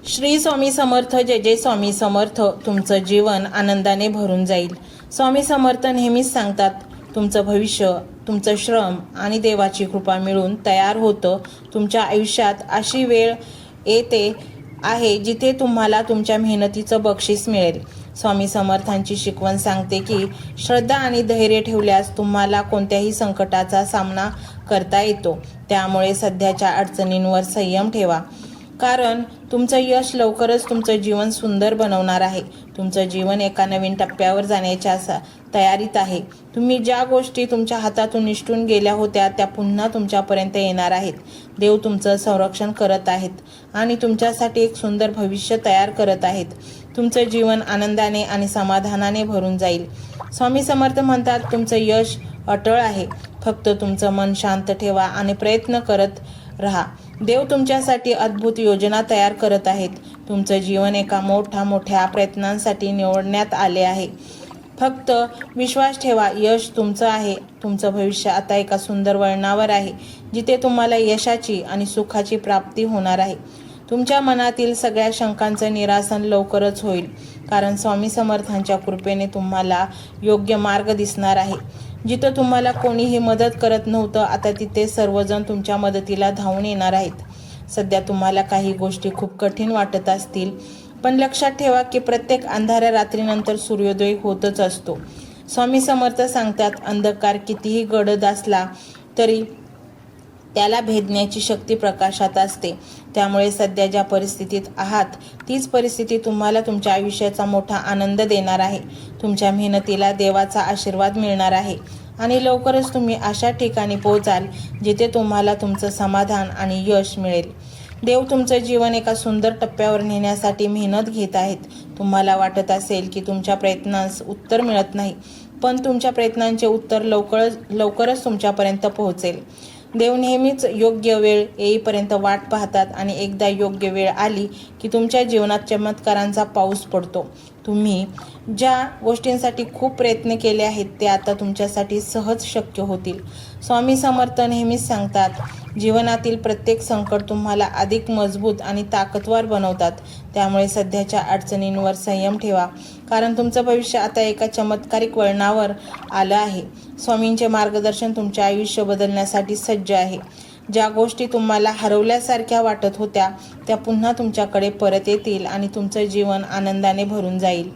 श्री स्वामी समर्थ. जय जय स्वामी समर्थ. तुमचं जीवन आनंदाने भरून जाईल. स्वामी समर्थ नेहमीच सांगतात, तुमचं भविष्य, तुमचं श्रम आणि देवाची कृपा मिळून तयार होतं. तुमच्या आयुष्यात अशी वेळ येते आहे जिथे तुम्हाला तुमच्या मेहनतीचं बक्षीस मिळेल. स्वामी समर्थांची शिकवण सांगते की श्रद्धा आणि धैर्य ठेवल्यास तुम्हाला कोणत्याही संकटाचा सामना करता येतो. त्यामुळे सध्याच्या अडचणींवर संयम ठेवा, कारण तुमचं यश लवकरच तुमचं जीवन सुंदर बनवणार आहे. तुमचं जीवन एका नवीन टप्प्यावर जाण्याच्या तयारीत आहे. तुम्ही ज्या गोष्टी तुमच्या हातातून निसटून गेल्या होत्या त्या पुन्हा तुमच्यापर्यंत येणार आहेत. देव तुमचं संरक्षण करत आहेत आणि तुमच्यासाठी एक सुंदर भविष्य तयार करत आहेत. तुमचं जीवन आनंदाने आणि समाधानाने भरून जाईल. स्वामी समर्थ म्हणतात, तुमचं यश अटळ आहे. फक्त तुमचं मन शांत ठेवा आणि प्रयत्न करत रहा. देव तुमच्यासाठी अद्भुत योजना तयार करत आहेत. तुमचं जीवन एका मोठ्या प्रयत्नांसाठी निवडण्यात आले आहे. फक्त विश्वास ठेवा, यश तुमचं आहे. तुमचं भविष्य आता एका सुंदर वळणावर आहे, जिथे तुम्हाला यशाची आणि सुखाची प्राप्ती होणार आहे. तुमच्या मनातील सगळ्या शंकांचं निरासन लवकरच होईल, कारण स्वामी समर्थांच्या कृपेने तुम्हाला योग्य मार्ग दिसणार आहे. जिथं तुम्हाला कोणीही मदत करत नव्हतं, आता तिथे सर्वजण तुमच्या मदतीला धावून येणार आहेत. सध्या तुम्हाला काही गोष्टी खूप कठीण वाटत असतील, पण लक्षात ठेवा की प्रत्येक अंधाऱ्या रात्रीनंतर सूर्योदय होतच असतो. स्वामी समर्थ सांगतात, अंधकार कितीही गडद असला तरी त्याला भेदण्याची शक्ती प्रकाशात असते. त्यामुळे सध्या ज्या परिस्थितीत आहात तीच परिस्थिती तुम्हाला तुमच्या आयुष्याचा मोठा आनंद देणार आहे. तुमच्या मेहनतीला देवाचा आशीर्वाद मिळणार आहे आणि लवकरच तुम्ही अशा ठिकाणी पोहोचाल जिथे तुम्हाला तुमचं समाधान आणि यश मिळेल. देव तुमचं जीवन एका सुंदर टप्प्यावर नेण्यासाठी मेहनत घेत आहेत. तुम्हाला वाटत असेल की तुमच्या प्रयत्नांस उत्तर मिळत नाही, पण तुमच्या प्रयत्नांचे उत्तर लवकरच तुमच्यापर्यंत पोहोचेल. देव नेहमीच योग्य वेळ येईपर्यंत वाट पाहतात आणि एकदा योग्य वेळ आली की तुमच्या जीवनात चमत्कारांचा पाऊस पडतो. तुम्ही ज्या गोष्टींसाठी खूप प्रयत्न केले आहेत ते आता तुमच्यासाठी सहज शक्य होतील. स्वामी समर्थ नेहमीच सांगतात, जीवनातील प्रत्येक संकट तुम्हाला अधिक मजबूत आणि ताकदवार बनवतात. त्यामुळे सध्याच्या अडचणींवर संयम ठेवा, कारण तुमचं भविष्य आता एका चमत्कारिक वळणावर आलं आहे. स्वामींचे मार्गदर्शन तुमचे आयुष्य बदलण्यासाठी सज्ज आहे. ज्या गोष्टी तुम्हाला हरवल्यासारख्या वाटत होत्या त्या पुन्हा तुमच्याकडे परत येतील आणि तुमचं जीवन आनंदाने भरून जाईल.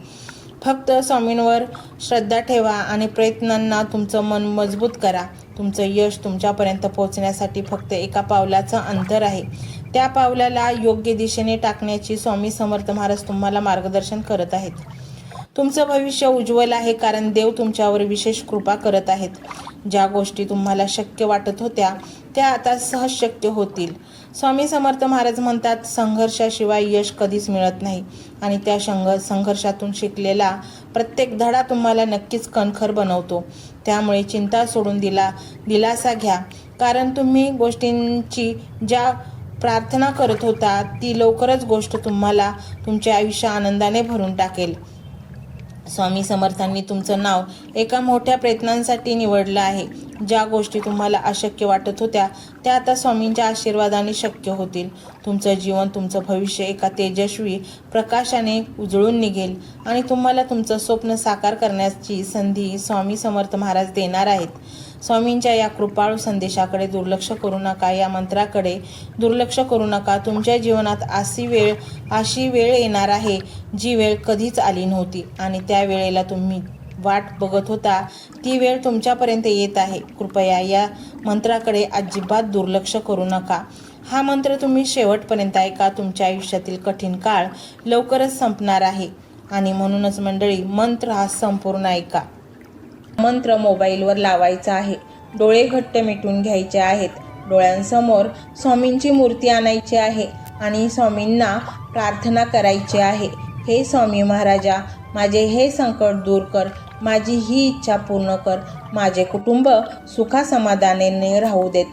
फक्त स्वामींवर श्रद्धा ठेवा आणि प्रयत्नांना तुमचं मन मजबूत करा. तुमचं यश तुमच्यापर्यंत पोहोचण्यासाठी फक्त एका पावलाचं अंतर आहे. त्या पावलाला योग्य दिशेने टाकण्याची स्वामी समर्थ महाराज तुम्हाला मार्गदर्शन करत आहेत. तुमचं भविष्य उज्ज्वल आहे, कारण देव तुमच्यावर विशेष कृपा करत आहेत. ज्या गोष्टी तुम्हाला शक्य वाटत होत्या त्या आता सहज शक्य होतील. स्वामी समर्थ महाराज म्हणतात, संघर्षाशिवाय यश कधीच मिळत नाही आणि त्या संघर्षातून शिकलेला प्रत्येक धडा तुम्हाला नक्कीच कणखर बनवतो. त्यामुळे चिंता सोडून दिलासा घ्या, कारण तुम्ही गोष्टींची ज्या प्रार्थना करत होता ती लवकरच गोष्ट तुम्हाला तुमचे आयुष्य आनंदाने भरून टाकेल. स्वामी समर्थांनी तुमचं नाव एका मोठ्या प्रयत्नांसाठी निवडलं आहे. ज्या गोष्टी तुम्हाला अशक्य वाटत होत्या त्या आता स्वामींच्या आशीर्वादाने शक्य होतील. तुमचं जीवन, तुमचं भविष्य एका तेजस्वी प्रकाशाने उजळून निघेल आणि तुम्हाला तुमचं स्वप्न साकार करण्याची संधी स्वामी समर्थ महाराज देणार आहेत. स्वामींच्या या कृपाळू संदेशाकडे दुर्लक्ष करू नका, या मंत्राकडे दुर्लक्ष करू नका. तुमच्या जीवनात अशी वेळ येणार आहे जी वेळ कधीच आली नव्हती आणि त्या वेळेला तुम्ही वाट बघत होता ती वेळ तुमच्यापर्यंत येत आहे. कृपया या मंत्राकडे अजिबात दुर्लक्ष करू नका. हा मंत्र तुम्ही शेवटपर्यंत ऐका. तुमच्या आयुष्यातील कठीण काळ लवकरच संपणार आहे आणि म्हणूनच मंडळी, मंत्र हा संपूर्ण ऐका. मंत्र मोबाईलवर लावायचा आहे. डोळे घट्ट मिटून घ्यायचे आहेत. डोळ्यांसमोर स्वामींची मूर्ती आणायची आहे आणि स्वामींना प्रार्थना करायची आहे. हे स्वामी महाराजा, माझे हे संकट दूर कर, माझी ही इच्छा पूर्ण कर, माझे कुटुंब सुखासमाधानाने राहू देत.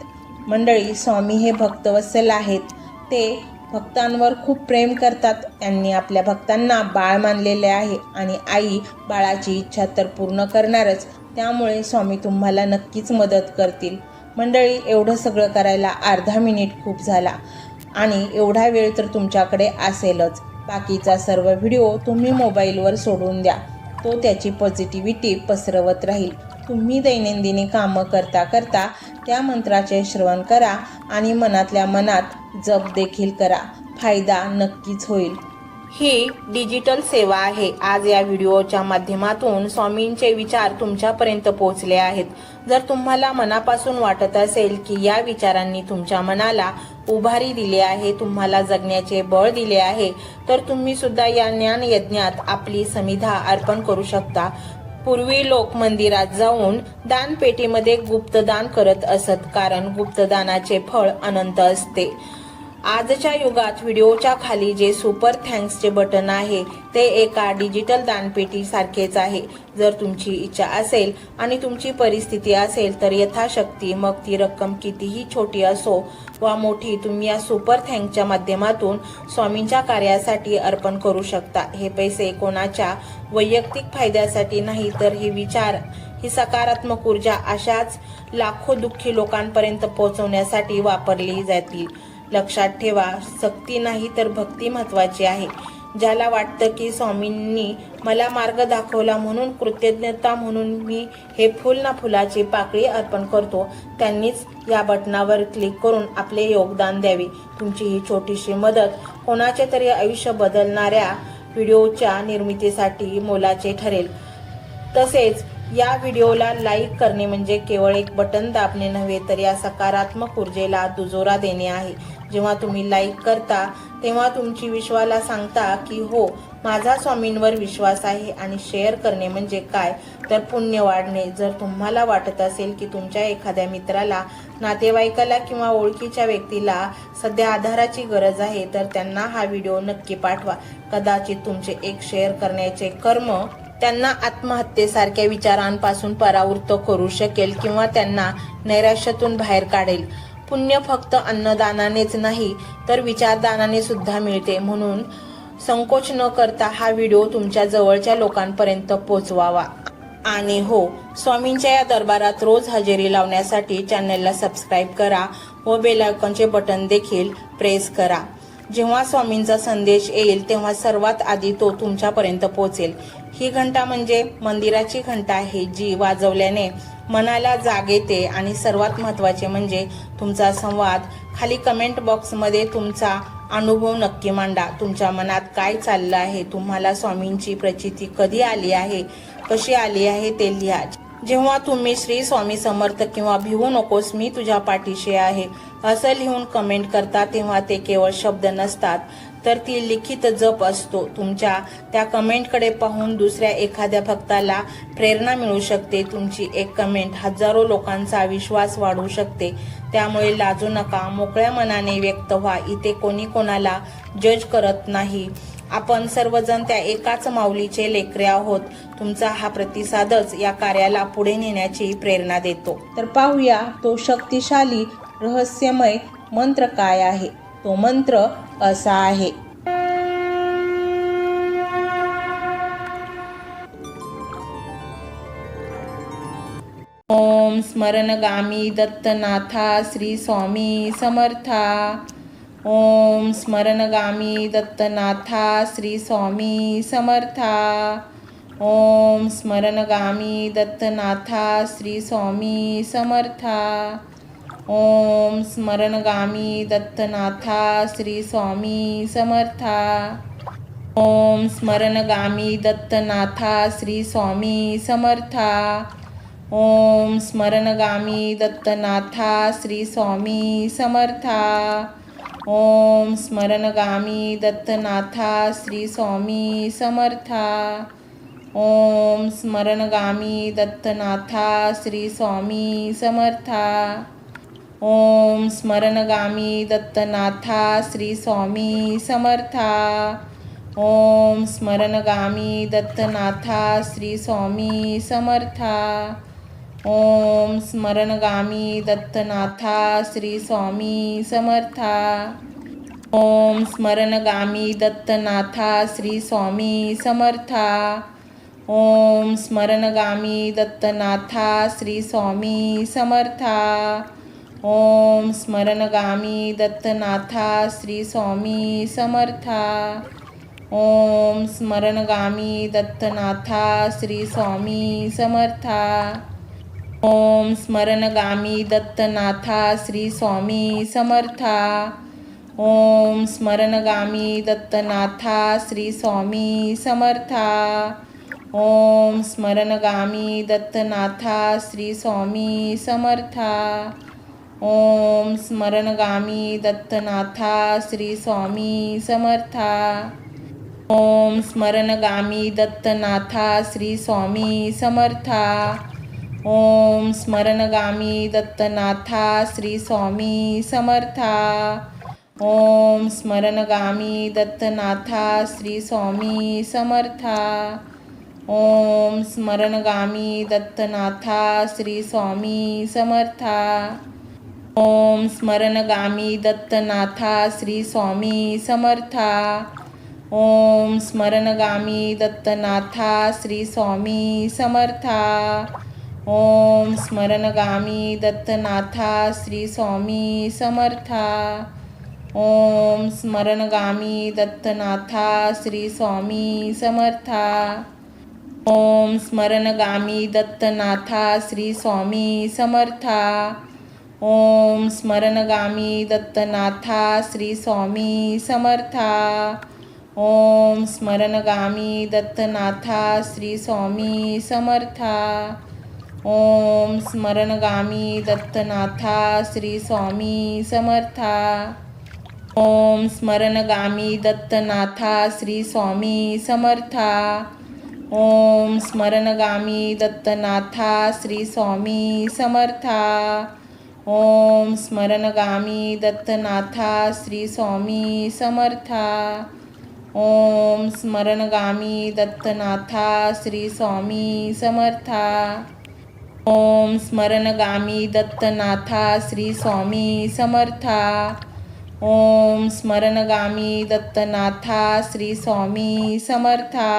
मंडळी, स्वामी हे भक्तवत्सल आहेत. ते भक्तांवर खूप प्रेम करतात. त्यांनी आपल्या भक्तांना बाळ मानलेले आहे आणि आई बाळाची इच्छा तर पूर्ण करणारच. त्यामुळे स्वामी तुम्हाला नक्कीच मदत करतील. मंडळी, एवढं सगळं करायला अर्धा मिनिट खूप झाला. आणि एवढा वेळ तर तुमच्याकडे असेलच. बाकीचा सर्व व्हिडिओ तुम्ही मोबाईलवर सोडून द्या. तो त्याची पॉझिटिव्हिटी पसरवत राहील. तुम्ही दैनंदिनी कामं करता करता त्या मंत्राचे श्रवण करा आणि मनातल्या मनात जप देखील करा. फायदा नक्कीच होईल. ही डिजिटल सेवा आहे. आज या व्हिडिओच्या माध्यमातून स्वामींचे विचार तुमच्यापर्यंत पोहोचले आहेत. जर तुम्हाला मनापासून वाटत असेल की या विचारांनी तुमच्या मनाला उभारी दिली आहे, तुम्हाला जगण्याचे बळ दिले आहे, तर तुम्ही सुद्धा या ज्ञान यज्ञात आपली समिधा अर्पण करू शकता. पूर्वी लोक मंदिरात जाऊन दानपेटीमध्ये गुप्तदान करत असत, कारण गुप्तदानाचे फळ अनंत असते. आजच्या युगात व्हिडिओच्या खाली जे सुपर थँक्सचे बटन आहे ते एका डिजिटल दानपेटी सारखेच आहे. जर तुमची इच्छा असेल आणि तुमची परिस्थिती असेल तर यथाशक्ती, मग ती रक्कम कितीही छोटी असो वा मोठी, तुम्ही या सुपर थँक्सच्या माध्यमातून स्वामींच्या कार्यासाठी अर्पण करू शकता. हे पैसे कोणाच्या वैयक्तिक फायद्यासाठी नाही, तर हे विचार, ही सकारात्मक ऊर्जा अशाच लाखो दुःखी लोकांपर्यंत पोहोचवण्यासाठी वापरली जातील. लक्षात ठेवा, सक्ती नाही तर भक्ती महत्वाची आहे. ज्याला वाटतं की स्वामींनी मला मार्ग दाखवला म्हणून कृतज्ञता म्हणून मी हे फुल ना फुलाची पाकळी अर्पण करतो, त्यांनीच या बटनावर क्लिक करून आपले योगदान द्यावे. तुमची ही छोटीशी मदत कोणाचे तरी आयुष्य बदलणाऱ्या व्हिडिओच्या निर्मितीसाठी मोलाचे ठरेल. तसेच या व्हिडिओला लाईक करणे म्हणजे केवळ एक बटन दाबणे नव्हे, तर या सकारात्मक ऊर्जेला दुजोरा देणे आहे. जेव्हा तुम्ही लाईक करता तेव्हा तुमची विश्वाला सांगता की हो, माझा स्वामींवर विश्वास आहे. आणि शेअर करणे म्हणजे काय, तर पुण्य वाढणे. जर तुम्हाला वाटत असेल की तुमच्या एखाद्या मित्राला, नातेवाईकाला किंवा ओळखीच्या व्यक्तीला सध्या आधाराची गरज आहे, तर त्यांना हा व्हिडिओ नक्की पाठवा. कदाचित तुमचे एक शेअर करण्याचे कर्म त्यांना आत्महत्येसारख्या विचारांपासून परावृत्त करू शकेल किंवा त्यांना नैराश्यातून बाहेर काढेल. पुण्य फक्त अन्नदानानेच नाही तर विचारदानाने सुद्धा मिळते. म्हणून संकोच न करता हा व्हिडिओ तुमच्या जवळच्या लोकांपर्यंत पोहोचवावा. आणि हो, स्वामींच्या या दरबारात रोज हजेरी लावण्यासाठी चॅनलला सबस्क्राईब करा व बेल आयकॉनचे बटन देखील प्रेस करा. जेव्हा स्वामींचा संदेश येईल तेव्हा सर्वात आधी तो तुमच्यापर्यंत पोहोचेल. ही घंटा म्हणजे मंदिराची घंटा आहे, जी वाजवल्याने मनाला जाग येते. आणि सर्वात महत्त्वाचे म्हणजे तुमचा संवाद. खाली कमेंट बॉक्समध्ये तुमचा अनुभव नक्की मांडा. तुमच्या मनात काय चाललं आहे, तुम्हाला स्वामींची प्रचिती कधी आली आहे, कशी आली आहे ते लिहा. जेव्हा तुम्ही श्री स्वामी समर्थ किंवा भिवू नकोस मी तुझ्या पाठीशी आहे असं लिहून कमेंट करता, तेव्हा ते केवळ शब्द नसतात, तर ती लिखित जप असतो. तुमच्या त्या कमेंटकडे पाहून दुसऱ्या एखाद्या भक्ताला प्रेरणा मिळू शकते. तुमची एक कमेंट हजारो लोकांचा विश्वास वाढवू शकते. त्यामुळे लाजू नका, मोकळ्या मनाने व्यक्त व्हा. इथे कोणी कोणाला जज करत नाही. आपण सर्वजण त्या एकाच माऊलीचे लेकरे आहोत. तुमचा हा प्रतिसादच या कार्याला पुढे नेण्याची प्रेरणा देतो. तर पाहूया तो शक्तिशाली रहस्यमय मंत्र काय आहे. तो मंत्र असा आहे. ओम स्मरणगामी दत्तनाथा श्री स्वामी समर्था. ओम स्मरणगामी दत्तनाथा श्री स्वामी समर्था. ओम स्मरणगामी दत्तनाथा श्री स्वामी समर्था. ओम स्मरणगामी दत्तनाथा श्री स्वामी समर्था. ओम स्मरणगामी दत्तनाथा श्री स्वामी समर्था. ओम स्मरणगामी दत्तनाथा श्री स्वामी समर्था. ओम स्मरणगामी दत्तनाथा श्री स्वामी समर्था. ओम स्मरणगामी दत्तनाथा श्री स्वामी समर्था. ओम स्मरणगामी दत्तनाथा श्री स्वामी समर्था. ओम स्मरणगामी दत्तनाथा श्री स्वामी समर्था. ओम स्मरणगामी दत्तनाथा श्री स्वामी समर्था. ओम स्मरणगामी दत्तनाथा श्री स्वामी समर्था. ओम स्मरणगामी दत्तनाथा श्री स्वामी समर्था. ओम स्मरणगामी दत्तनाथा श्री स्वामी समर्था. ओम स्मरणगामी दत्तनाथा श्री स्वामी समर्था. ओम स्मरणगामी दत्तनाथा श्री स्वामी समर्था. ओम स्मरणगामी दत्तनाथा श्री स्वामी समर्था. ओम स्मरणगामी दत्तनाथा श्री स्वामी समर्था. ओम स्मरणगामी दत्तनाथा श्री स्वामी समर्था. ओम स्मरणगामी दत्तनाथा श्री स्वामी समर्था. ओम स्मरणगामी दत्तनाथा श्री स्वामी समर्था. ओम स्मरणगामी दत्तनाथा श्री स्वामी समर्था. ओम स्मरणगामी दत्तनाथा श्री स्वामी समर्था. ओम स्मरणगामी दत्तनाथा श्री स्वामी समर्था. ओम स्मरणगामी दत्तनाथा श्री स्वामी समर्था. ओम स्मरणगामी दत्तनाथा श्री स्वामी समर्था. ओम स्मरणगामी दत्तनाथा श्री स्वामी समर्था. ओम स्मरणगामी दत्तनाथा श्री स्वामी समर्था. ओम स्मरणगामी दत्तनाथा श्री स्वामी समर्था. ओम स्मरणगामी दत्तनाथा श्री स्वामी समर्था. ओम स्मरणगामी दत्तनाथा श्री स्वामी समर्था. ओम स्मरणगामी दत्तनाथा श्री स्वामी समर्था. ओम स्मरणगामी दत्तनाथा श्री स्वामी समर्था. ओम स्मरणगामी दत्तनाथा श्री स्वामी समर्था. ओम स्मरणगामी दत्तनाथा श्री स्वामी समर्था. ओम स्मरणगामी दत्तनाथा श्री स्वामी समर्था. ओम स्मरणगामी दत्तनाथा श्री स्वामी समर्था.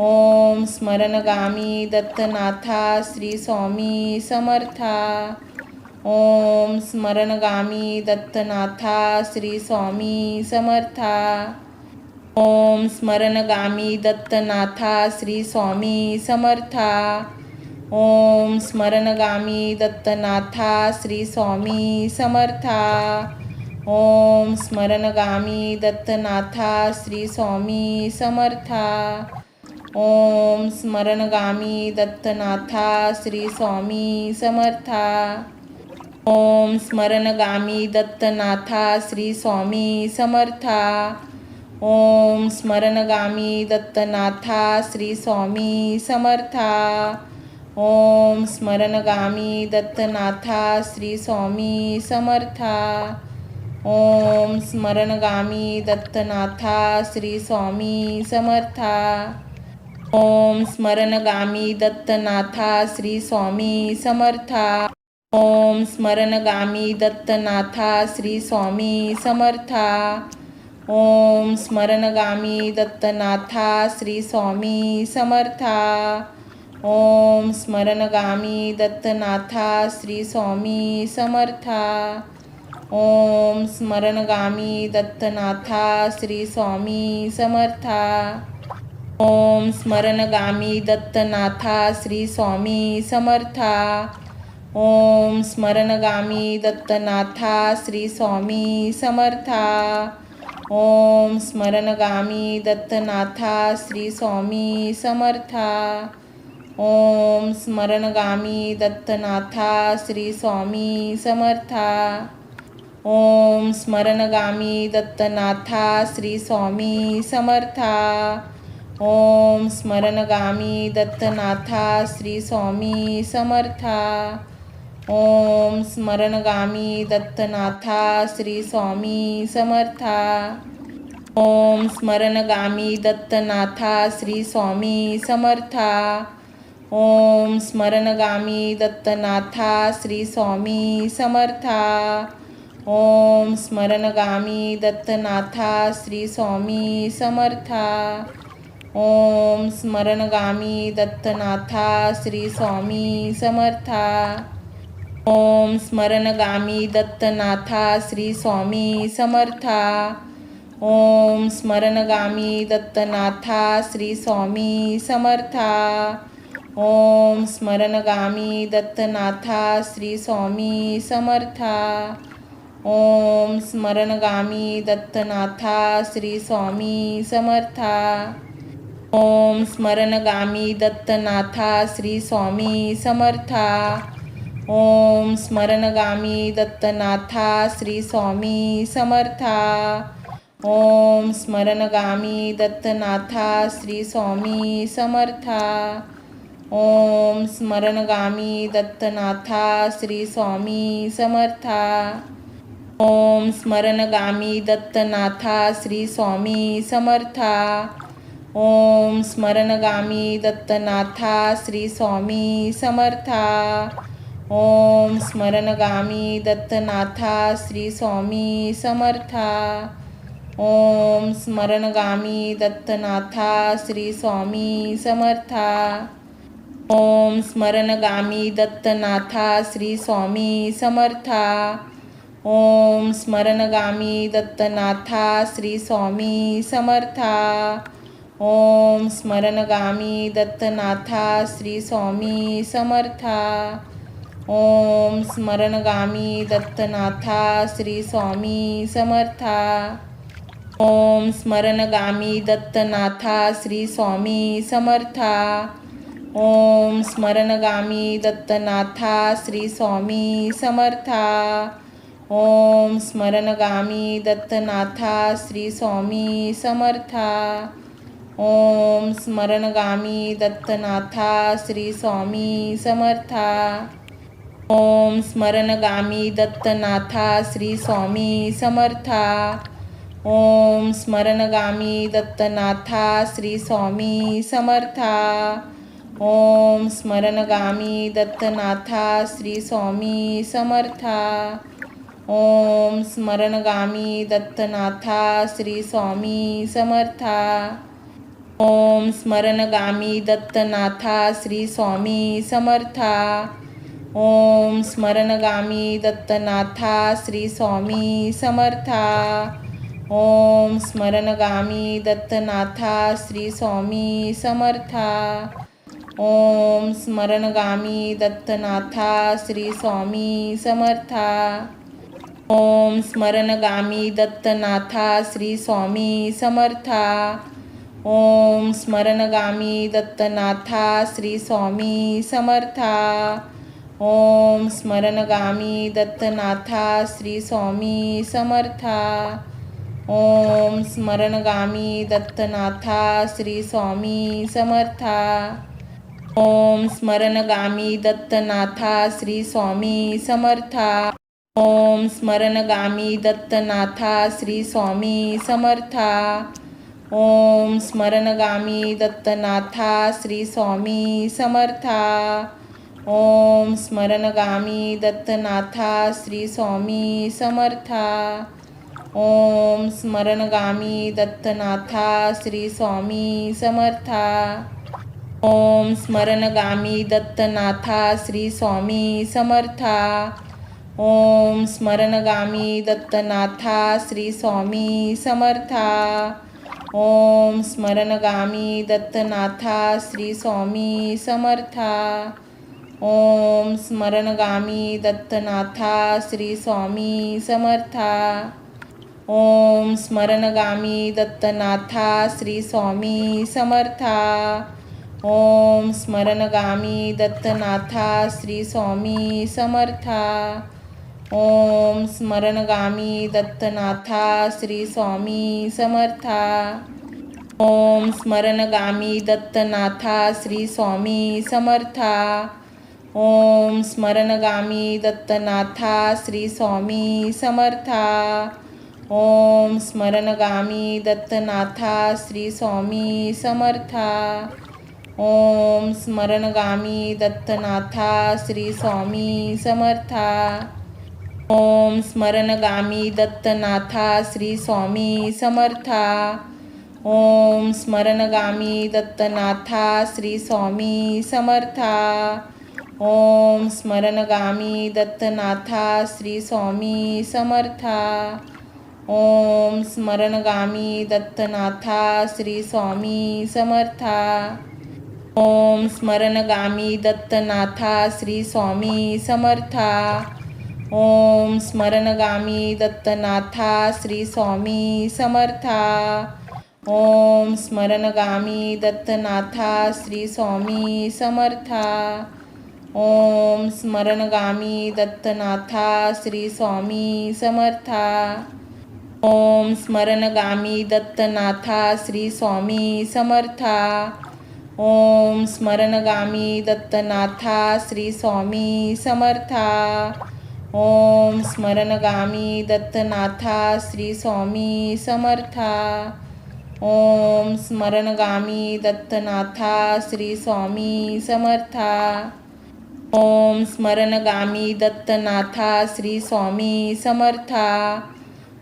ओम स्मरणगामी दत्तनाथा श्री स्वामी समर्था. ओम स्मरणगामी दत्तनाथा श्री स्वामी समर्था. ओम स्मरणगामी दत्तनाथा श्री स्वामी समर्था. ओम स्मरणगामी दत्तनाथा श्री स्वामी समर्था. ओम स्मरणगामी दत्तनाथा श्री स्वामी समर्था. ओम स्मरणगामी दत्तनाथा श्री स्वामी समर्था. ओम स्मरणगामी दत्तनाथा श्री स्वामी समर्था. ओम स्मरणगामी दत्तनाथा श्री स्वामी समर्था. ओम स्मरणगामी दत्तनाथा श्री स्वामी समर्था. ओम स्मरणगामी दत्तनाथा श्री स्वामी समर्था. ओम स्मरणगामी दत्तनाथा श्री स्वामी समर्था. ओम स्मरणगामी दत्तनाथा श्री स्वामी समर्था. ओम स्मरणगामी दत्तनाथा श्री स्वामी समर्था. ओम स्मरणगामी दत्तनाथा श्री स्वामी समर्था. ओम स्मरणगामी दत्तनाथा श्री स्वामी समर्था. ओम स्मरणगामी दत्तनाथा श्री स्वामी समर्था. ओम स्मरणगामी दत्तनाथा श्री स्वामी समर्था. ओम स्मरणगामी दत्तनाथा श्री स्वामी समर्था. ओम स्मरणगामी दत्तनाथा श्री स्वामी समर्था. ओम स्मरणगामी दत्तनाथा श्री स्वामी समर्था. ओम स्मरणगामी दत्तनाथा श्री स्वामी समर्था. ओम स्मरणगामी दत्तनाथा श्री स्वामी समर्था. ओम स्मरणगामी दत्तनाथा श्री स्वामी समर्था. ओम स्मरणगामी दत्तनाथा श्री स्वामी समर्था. ओम स्मरणगामी दत्तनाथा श्री स्वामी समर्था. ओम स्मरणगामी दत्तनाथा श्री स्वामी समर्था. ओम स्मरणगामी दत्तनाथा श्री स्वामी समर्था. ओम स्मरणगामी दत्तनाथा श्री स्वामी समर्था. ओम स्मरणगामी दत्तनाथा श्री स्वामी समर्था. ओम स्मरणगामी दत्तनाथा श्री स्वामी समर्था. ओम स्मरणगामी दत्तनाथा श्री स्वामी समर्था. ओम स्मरणगामी दत्तनाथा श्री स्वामी समर्था. ओम स्मरणगामी दत्तनाथा श्री स्वामी समर्था. ओम स्मरणगामी दत्तनाथा श्री स्वामी समर्था. ओम स्मरणगामी दत्तनाथा श्री स्वामी समर्था. ओम स्मरणगामी दत्तनाथा श्री स्वामी समर्था. ओम स्मरणगामी दत्तनाथा श्री स्वामी समर्था. ओम स्मरणगामी दत्तनाथा श्री स्वामी समर्था. ओम स्मरणगामी दत्तनाथा श्री स्वामी समर्था. ओम स्मरणगामी दत्तनाथा श्री स्वामी समर्था. ओम स्मरणगामी दत्तनाथा श्री स्वामी समर्था. ओम स्मरणगामी दत्तनाथा श्री स्वामी समर्था. ओम स्मरणगामी दत्तनाथा श्री स्वामी समर्था. ओम स्मरणगामी दत्तनाथा श्री स्वामी समर्था. ओम स्मरणगामी दत्तनाथा श्री स्वामी समर्था. ओम स्मरणगामी दत्तनाथा श्री स्वामी समर्था. ओम स्मरणगामी दत्तनाथा श्री स्वामी समर्था. ओम स्मरणगामी दत्तनाथा श्री स्वामी समर्था. ओम स्मरणगामी दत्तनाथा श्री स्वामी समर्था. ओम स्मरणगामी दत्तनाथा श्री स्वामी समर्था. ओम स्मरणगामी दत्तनाथा श्री स्वामी समर्था. ओम स्मरणगामी दत्तनाथा श्री स्वामी समर्था. ओम स्मरणगामी दत्तनाथा श्री स्वामी समर्था. ओम स्मरणगामी दत्तनाथा श्री स्वामी समर्था. ओम स्मरणगामी दत्तनाथा श्री स्वामी समर्था. ओम स्मरणगामी दत्तनाथा श्री स्वामी समर्था. ओम स्मरणगामी दत्तनाथा श्री स्वामी समर्था. ओम स्मरणगामी दत्तनाथा श्री स्वामी समर्था. ओम स्मरणगामी दत्तनाथा श्री स्वामी समर्था. ओम स्मरणगामी दत्तनाथा श्री स्वामी समर्था. ओम स्मरणगामी दत्तनाथा श्री स्वामी समर्था. ओम स्मरणगामी दत्तनाथा श्री स्वामी समर्था. ओम स्मरणगामी दत्तनाथा श्री स्वामी समर्था. ओम स्मरणगामी दत्तनाथा श्री स्वामी समर्था. ओम स्मरणगामी दत्तनाथा श्री स्वामी समर्था. ओम स्मरणगामी दत्तनाथा श्री स्वामी समर्था. ओम स्मरणगामी दत्तनाथा श्री स्वामी समर्था. ओम स्मरणगामी दत्तनाथा श्री स्वामी समर्था. ओम स्मरणगामी दत्तनाथा श्री स्वामी समर्था. ओम स्मरणगामी दत्तनाथा श्री स्वामी समर्था. ओम स्मरणगामी दत्तनाथा श्री स्वामी समर्था. ओम स्मरणगामी दत्तनाथा श्री स्वामी समर्था. ओम स्मरणगामी दत्तनाथा श्री स्वामी समर्था. ओम स्मरणगामी दत्तनाथा श्री स्वामी समर्था. ओम स्मरणगामी दत्तनाथा श्री स्वामी समर्था. ओम स्मरणगामी दत्तनाथा श्री स्वामी समर्था. ओम स्मरणगामी दत्तनाथा श्री स्वामी समर्था. ओम स्मरणगामी दत्तनाथा श्री स्वामी समर्था. ओम स्मरणगामी दत्तनाथा श्री स्वामी समर्था. ओम स्मरणगामी दत्तनाथा श्री स्वामी समर्था. ओम स्मरणगामी दत्तनाथा श्री स्वामी समर्था. ओम स्मरणगामी दत्तनाथा श्री स्वामी समर्था. ओम स्मरणगामी दत्तनाथा श्री स्वामी समर्था. ओम स्मरणगामी दत्तनाथा श्री स्वामी समर्था. ओम स्मरणगामी दत्तनाथा श्री स्वामी समर्था. ओम स्मरणगामी दत्तनाथा श्री स्वामी समर्था. ओम स्मरणगामी दत्तनाथा श्री स्वामी समर्था.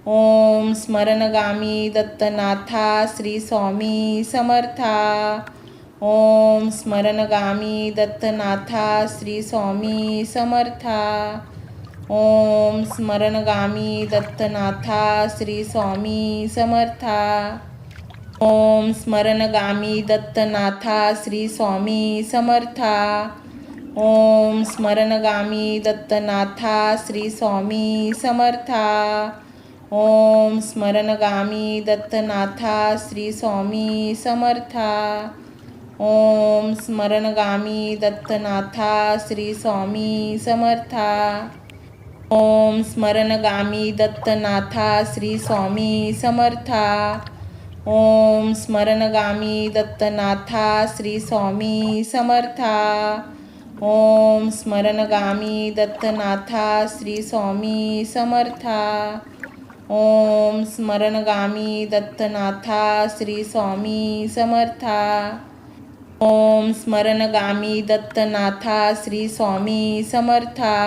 ओम स्मरणगामी दत्तनाथा श्री स्वामी समर्था. ओम स्मरणगामी दत्तनाथा श्री स्वामी समर्था. ओम स्मरणगामी दत्तनाथा श्री स्वामी समर्था. ओम स्मरणगामी दत्तनाथा श्री स्वामी समर्था. ओम स्मरणगामी दत्तनाथा श्री स्वामी समर्था. ओम स्मरणगामी दत्तनाथा श्री स्वामी समर्था. ओम स्मरणगामी दत्तनाथा श्री स्वामी समर्था. ओम स्मरणगामी दत्तनाथा श्री स्वामी समर्था. ओम स्मरणगामी दत्तनाथा श्री स्वामी समर्था. ओम स्मरणगामी दत्तनाथा श्री स्वामी समर्था. ओम स्मरणगामी दत्तनाथा श्री स्वामी समर्था. ओम स्मरणगामी दत्तनाथा श्री स्वामी समर्था. ओम स्मरणगामी दत्तनाथा श्री स्वामी समर्था.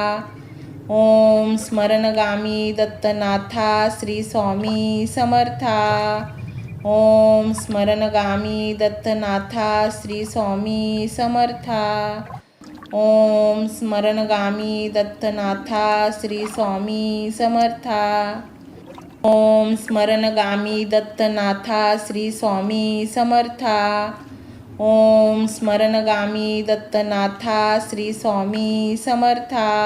ओम स्मरणगामी दत्तनाथा श्री स्वामी समर्था. ओम स्मरणगामी दत्तनाथा श्री स्वामी समर्था. ओम स्मरणगामी दत्तनाथा श्री स्वामी समर्था. ओम स्मरणगामी दत्तनाथा श्री स्वामी समर्था. ओम स्मरणगामी दत्तनाथा श्री स्वामी समर्था.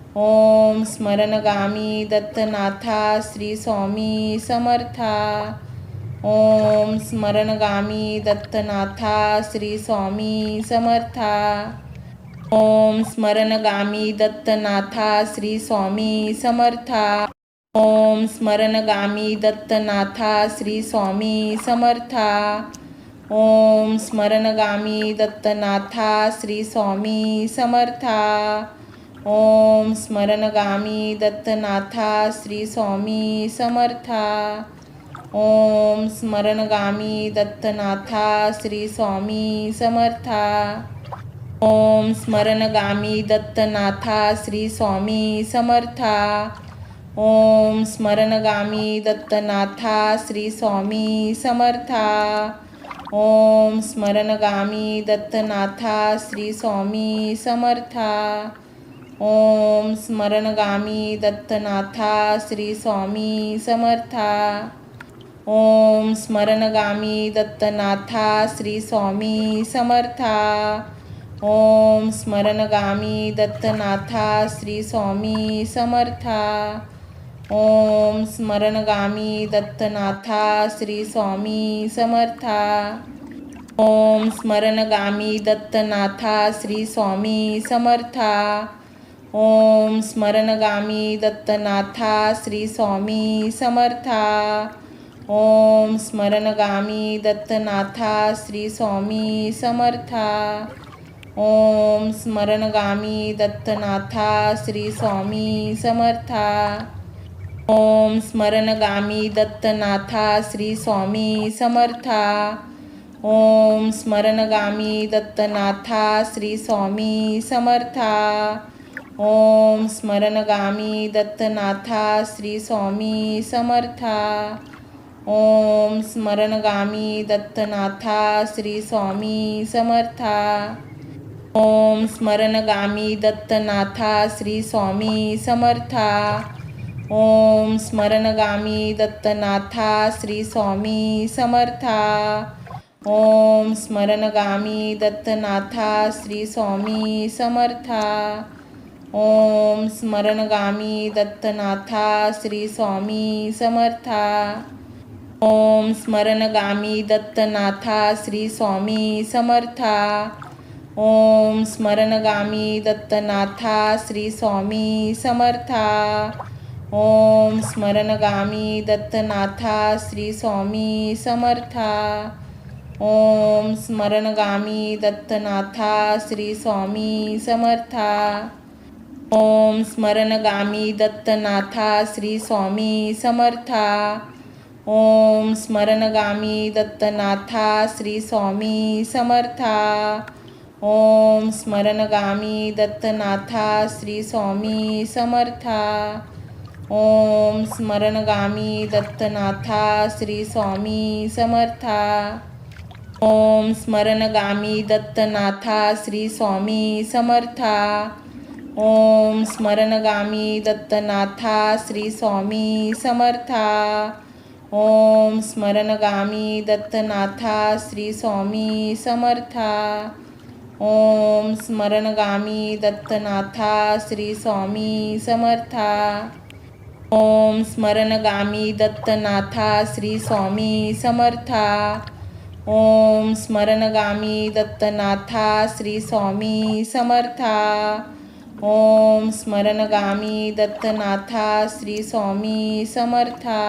ओम स्मरणगामी दत्तनाथा श्री स्वामी समर्था. ओम स्मरणगामी दत्तनाथा श्री स्वामी समर्था. ओम स्मरणगामी दत्तनाथा श्री स्वामी समर्था. ओम स्मरणगामी दत्तनाथा श्री स्वामी समर्था. ओम स्मरणगामी दत्तनाथा श्री स्वामी समर्था. ओम स्मरणगामी दत्तनाथा श्री स्वामी समर्था. ओम स्मरणगामी दत्तनाथा श्री स्वामी समर्था. ओम स्मरणगामी दत्तनाथा श्री स्वामी समर्था. ओम स्मरणगामी दत्तनाथा श्री स्वामी समर्था. ओम स्मरणगामी दत्तनाथा श्री स्वामी समर्था. ओम स्मरणगामी दत्तनाथा श्री स्वामी समर्था. ओम स्मरणगामी दत्तनाथा श्री स्वामी समर्था. ओम स्मरणगामी दत्तनाथा श्री स्वामी समर्था. ओम स्मरणगामी दत्तनाथा श्री स्वामी समर्था. ओम स्मरणगामी दत्तनाथा श्री स्वामी समर्था. ओम स्मरणगामी दत्तनाथा श्री स्वामी समर्था. ओम स्मरणगामी दत्तनाथा श्री स्वामी समर्था. ओम स्मरणगामी दत्तनाथा श्री स्वामी समर्था. ओम स्मरणगामी दत्तनाथा श्री स्वामी समर्था. ओम स्मरणगामी दत्तनाथा श्री स्वामी समर्था. ओम स्मरणगामी दत्तनाथा श्री स्वामी समर्था. ओम स्मरणगामी दत्तनाथा श्री स्वामी समर्था. ओम स्मरणगामी दत्तनाथा श्री स्वामी समर्था. ओम स्मरणगामी दत्तनाथा श्री स्वामी समर्था. ओम स्मरणगामी दत्तनाथा श्री स्वामी समर्था. ओम स्मरणगामी दत्तनाथा श्री स्वामी समर्था. ओम स्मरणगामी दत्तनाथा श्री स्वामी समर्था. ओम स्मरणगामी दत्तनाथा श्री स्वामी समर्था. ओम स्मरणगामी दत्तनाथा श्री स्वामी समर्था. ओम स्मरणगामी दत्तनाथा श्री स्वामी समर्था. ओम स्मरणगामी दत्तनाथा श्री स्वामी समर्था. ओम स्मरणगामी दत्तनाथा श्री स्वामी समर्था. ओम स्मरणगामी दत्तनाथा श्री स्वामी समर्था. ओम स्मरणगामी दत्तनाथा श्री स्वामी समर्था. ओम स्मरणगामी दत्तनाथा श्री स्वामी समर्था. ओम स्मरणगामी दत्तनाथा श्री स्वामी समर्था. ओम स्मरणगामी दत्तनाथा श्री स्वामी समर्था. ओम स्मरणगामी दत्तनाथा श्री स्वामी समर्था. ओम स्मरणगामी दत्तनाथा श्री स्वामी समर्था. ओम स्मरणगामी दत्तनाथा श्री स्वामी समर्था.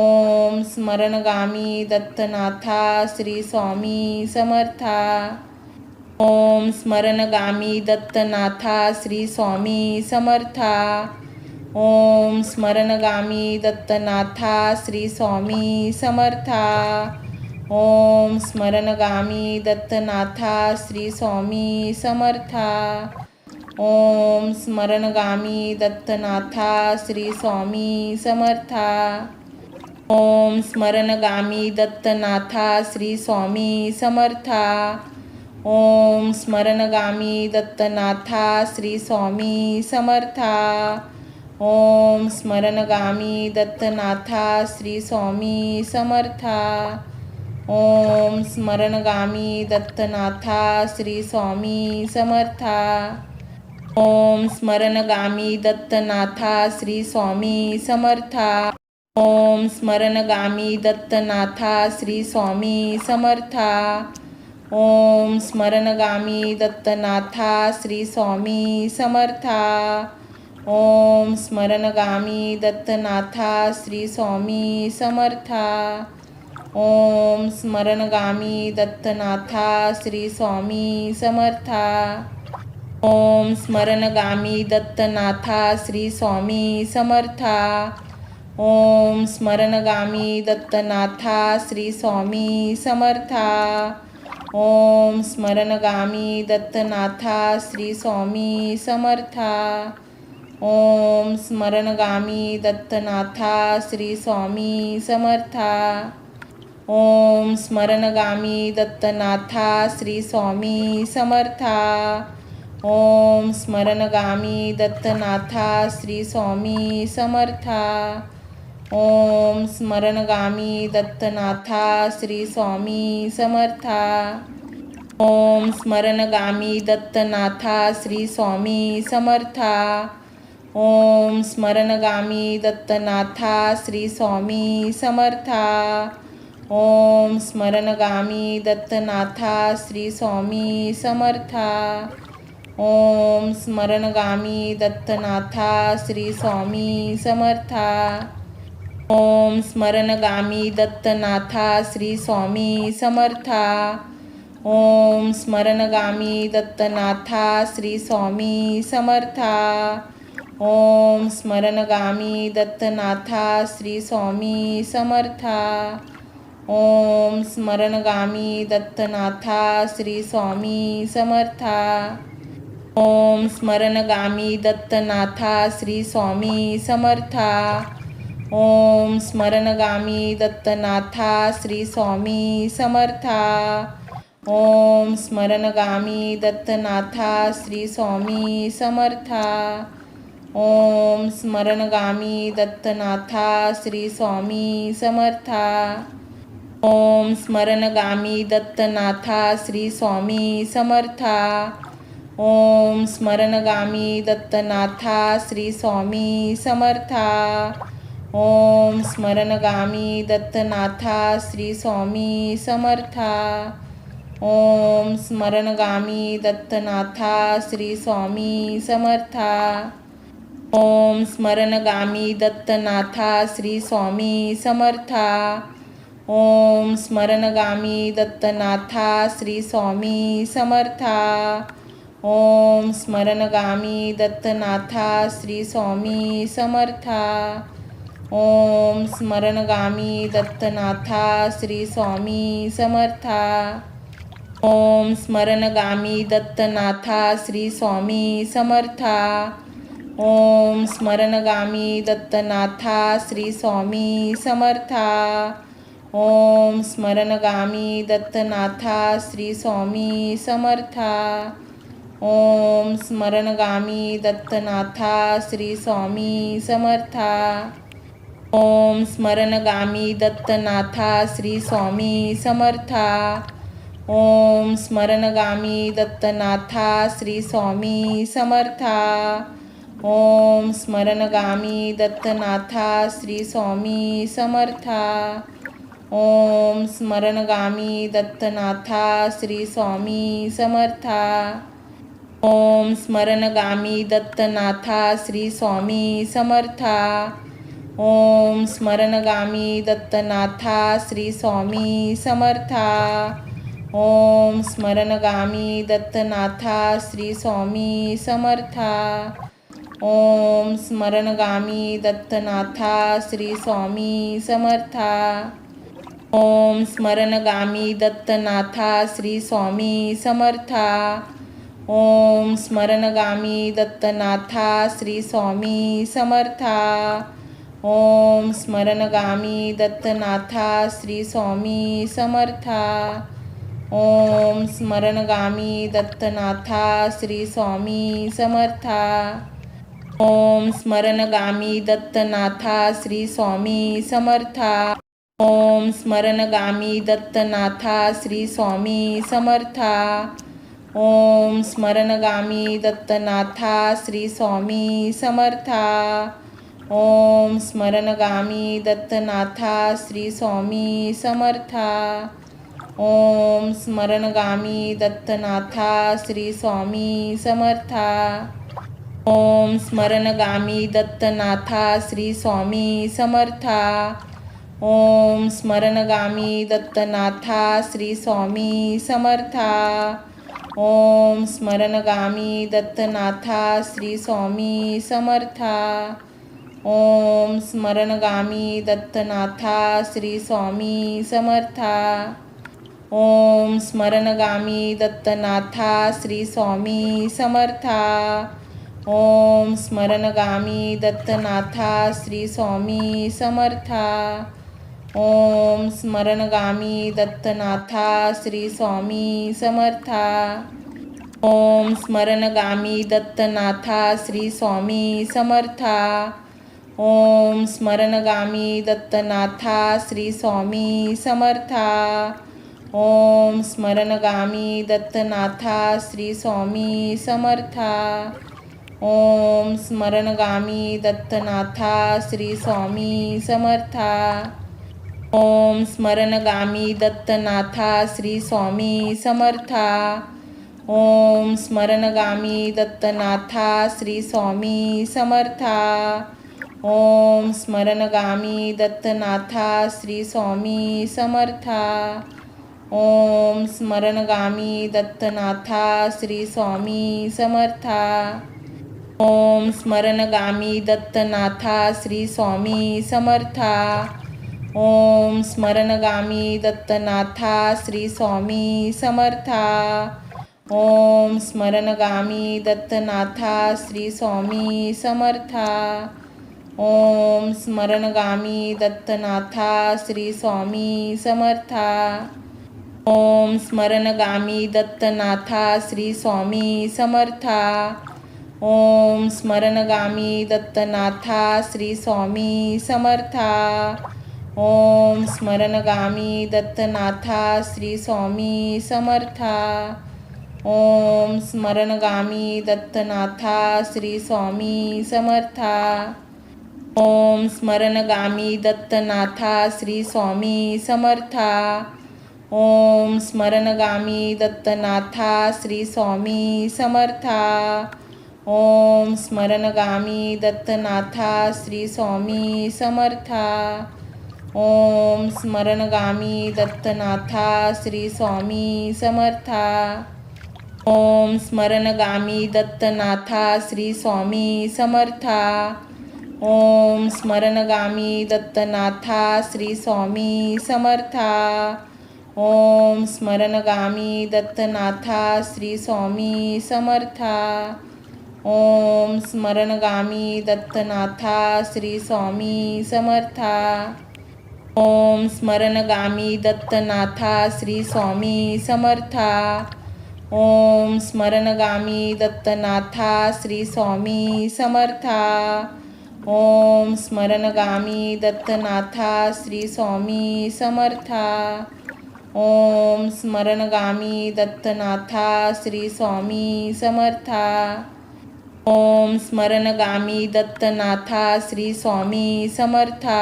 ओम स्मरणगामी दत्तनाथा श्री स्वामी समर्था. ओम स्मरणगामी दत्तनाथा श्री स्वामी समर्था. ओम स्मरणगामी दत्तनाथा श्री स्वामी समर्था. ओम स्मरणगामी दत्तनाथा श्री स्वामी समर्था. ओम स्मरणगामी दत्तनाथा श्री स्वामी समर्था. ओम स्मरणगामी दत्तनाथा श्री स्वामी समर्था. ओम स्मरणगामी दत्तनाथा श्री स्वामी समर्था. ओम स्मरणगामी दत्तनाथा श्री स्वामी समर्था. ओम स्मरणगामी दत्तनाथा श्री स्वामी समर्था. ओम स्मरणगामी दत्तनाथा श्री स्वामी समर्था. ओम स्मरणगामी दत्तनाथा श्री स्वामी समर्था. ओम स्मरणगामी दत्तनाथा श्री स्वामी समर्था. ओम स्मरणगामी दत्तनाथा श्री स्वामी समर्था. ओम स्मरणगामी दत्तनाथा श्री स्वामी समर्था. ओम स्मरणगामी दत्तनाथा श्री स्वामी समर्था. ओम स्मरणगामी दत्तनाथा श्री स्वामी समर्था. ओम स्मरणगामी दत्तनाथा श्री स्वामी समर्था. ओम स्मरणगामी दत्तनाथा श्री स्वामी समर्था. ओम स्मरणगामी दत्तनाथा श्री स्वामी समर्था. ओम स्मरणगामी दत्तनाथा श्री स्वामी समर्था. ओम स्मरणगामी दत्तनाथा श्री स्वामी समर्था. ओम स्मरणगामी दत्तनाथा श्री स्वामी समर्था. ओम स्मरणगामी दत्तनाथा श्री स्वामी समर्था. ओम स्मरणगामी दत्तनाथा श्री स्वामी समर्था. ओम स्मरणगामी दत्तनाथा श्री स्वामी समर्था. ओम स्मरणगामी दत्तनाथा श्री स्वामी समर्था. ओम स्मरणगामी दत्तनाथा श्री स्वामी समर्था. ओम स्मरणगामी दत्तनाथा श्री स्वामी समर्था. ओम स्मरणगामी दत्तनाथा श्री स्वामी समर्था. ओम स्मरणगामी दत्तनाथा श्री स्वामी समर्था. ओम स्मरणगामी दत्तनाथा श्री स्वामी समर्था. ओम स्मरणगामी दत्तनाथा श्री स्वामी समर्था. ओम स्मरणगामी दत्तनाथा श्री स्वामी समर्था. ओम स्मरणगामी दत्तनाथा श्री स्वामी समर्था. ओम स्मरणगामी दत्तनाथा श्री स्वामी समर्था. ओम स्मरणगामी दत्तनाथा श्री स्वामी समर्था. ओम स्मरणगामी दत्तनाथा श्री स्वामी समर्था. ओम स्मरणगामी दत्तनाथा श्री स्वामी समर्था. ओम स्मरणगामी दत्तनाथा श्री स्वामी समर्था. ओम स्मरणगामी दत्तनाथा श्री स्वामी समर्था. ओम स्मरणगामी दत्तनाथा श्री स्वामी समर्था. ओम स्मरणगामी दत्तनाथा श्री स्वामी समर्था. ओम स्मरणगामी दत्तनाथा श्री स्वामी समर्था. ओम स्मरणगामी दत्तनाथा श्री स्वामी समर्था. ओम स्मरणगामी दत्तनाथा श्री स्वामी समर्था. ओम स्मरणगामी दत्तनाथा श्री स्वामी समर्था. ओम स्मरणगामी दत्तनाथा श्री स्वामी समर्था. ओम स्मरणगामी दत्तनाथा श्री स्वामी समर्था. ओम स्मरणगामी दत्तनाथा श्री स्वामी समर्था. ओम स्मरणगामी दत्तनाथा श्री स्वामी समर्था. ओम स्मरणगामी दत्तनाथा श्री स्वामी समर्था. ओम स्मरणगामी दत्तनाथा श्री स्वामी समर्था. ओम स्मरणगामी दत्तनाथा श्री स्वामी समर्था. ओम स्मरणगामी दत्तनाथा श्री स्वामी समर्था. ओम स्मरणगामी दत्तनाथा श्री स्वामी समर्था. ओम स्मरणगामी दत्तनाथा श्री स्वामी समर्था. ओम स्मरणगामी दत्तनाथा श्री स्वामी समर्था. ओम स्मरणगामी दत्तनाथा श्री स्वामी समर्था. ओम स्मरणगामी दत्तनाथा श्री स्वामी समर्था. ओम स्मरणगामी दत्तनाथा श्री स्वामी समर्था. ओम स्मरणगामी दत्तनाथा श्री स्वामी समर्था. ओम स्मरणगामी दत्तनाथा श्री स्वामी समर्था. ओम स्मरणगामी दत्तनाथा श्री स्वामी समर्था. ओम स्मरणगामी दत्तनाथा श्री स्वामी समर्था. ओम स्मरणगामी दत्तनाथा श्री स्वामी समर्था. ओम स्मरणगामी दत्तनाथा श्री स्वामी समर्था. ओम स्मरणगामी दत्तनाथा श्री स्वामी समर्था. ओम स्मरणगामी दत्तनाथा श्री स्वामी समर्था. ओम स्मरणगामी दत्तनाथा श्री स्वामी समर्था. ओम स्मरणगामी दत्तनाथा श्री स्वामी समर्था. ओम स्मरणगामी दत्तनाथा श्री स्वामी समर्था. ओम स्मरणगामी दत्तनाथा श्री स्वामी समर्था. ओम स्मरणगामी दत्तनाथा श्री स्वामी समर्था. ओम स्मरणगामी दत्तनाथा श्री स्वामी समर्था. ओम स्मरणगामी दत्तनाथा श्री स्वामी समर्था. ओम स्मरणगामी दत्तनाथा श्री स्वामी समर्था. ओम स्मरणगामी दत्तनाथा श्री स्वामी समर्था. ओम स्मरणगामी दत्तनाथा श्री स्वामी समर्था. ओम स्मरणगामी दत्तनाथा श्री स्वामी समर्था. ओम स्मरणगामी दत्तनाथा श्री स्वामी समर्था. ओम स्मरणगामी दत्तनाथा श्री स्वामी समर्था. ओम स्मरणगामी दत्तनाथा श्री स्वामी समर्था. ओम स्मरणगामी दत्तनाथा श्री स्वामी समर्था. ओम स्मरणगामी दत्तनाथा श्री स्वामी समर्था. ओम स्मरणगामी दत्तनाथा श्री स्वामी समर्था. ओम स्मरणगामी दत्तनाथा श्री स्वामी समर्था. ओम स्मरणगामी दत्तनाथा श्री स्वामी समर्था. ओम स्मरणगामी दत्तनाथा श्री स्वामी समर्था. ओम स्मरणगामी दत्तनाथा श्री स्वामी समर्था. ओम स्मरणगामी दत्तनाथा श्री स्वामी समर्था. ओम स्मरणगामी दत्तनाथा श्री स्वामी समर्था. ओम स्मरणगामी दत्तनाथा श्री स्वामी समर्था. ओम स्मरणगामी दत्तनाथा श्री स्वामी समर्था. ओम स्मरणगामी दत्तनाथा श्री स्वामी समर्था. ओम स्मरणगामी दत्तनाथा श्री स्वामी समर्था. ओम स्मरणगामी दत्तनाथा श्री स्वामी समर्था. ओम स्मरणगामी दत्तनाथा श्री स्वामी समर्था. ओम स्मरणगामी दत्तनाथा श्री स्वामी समर्था.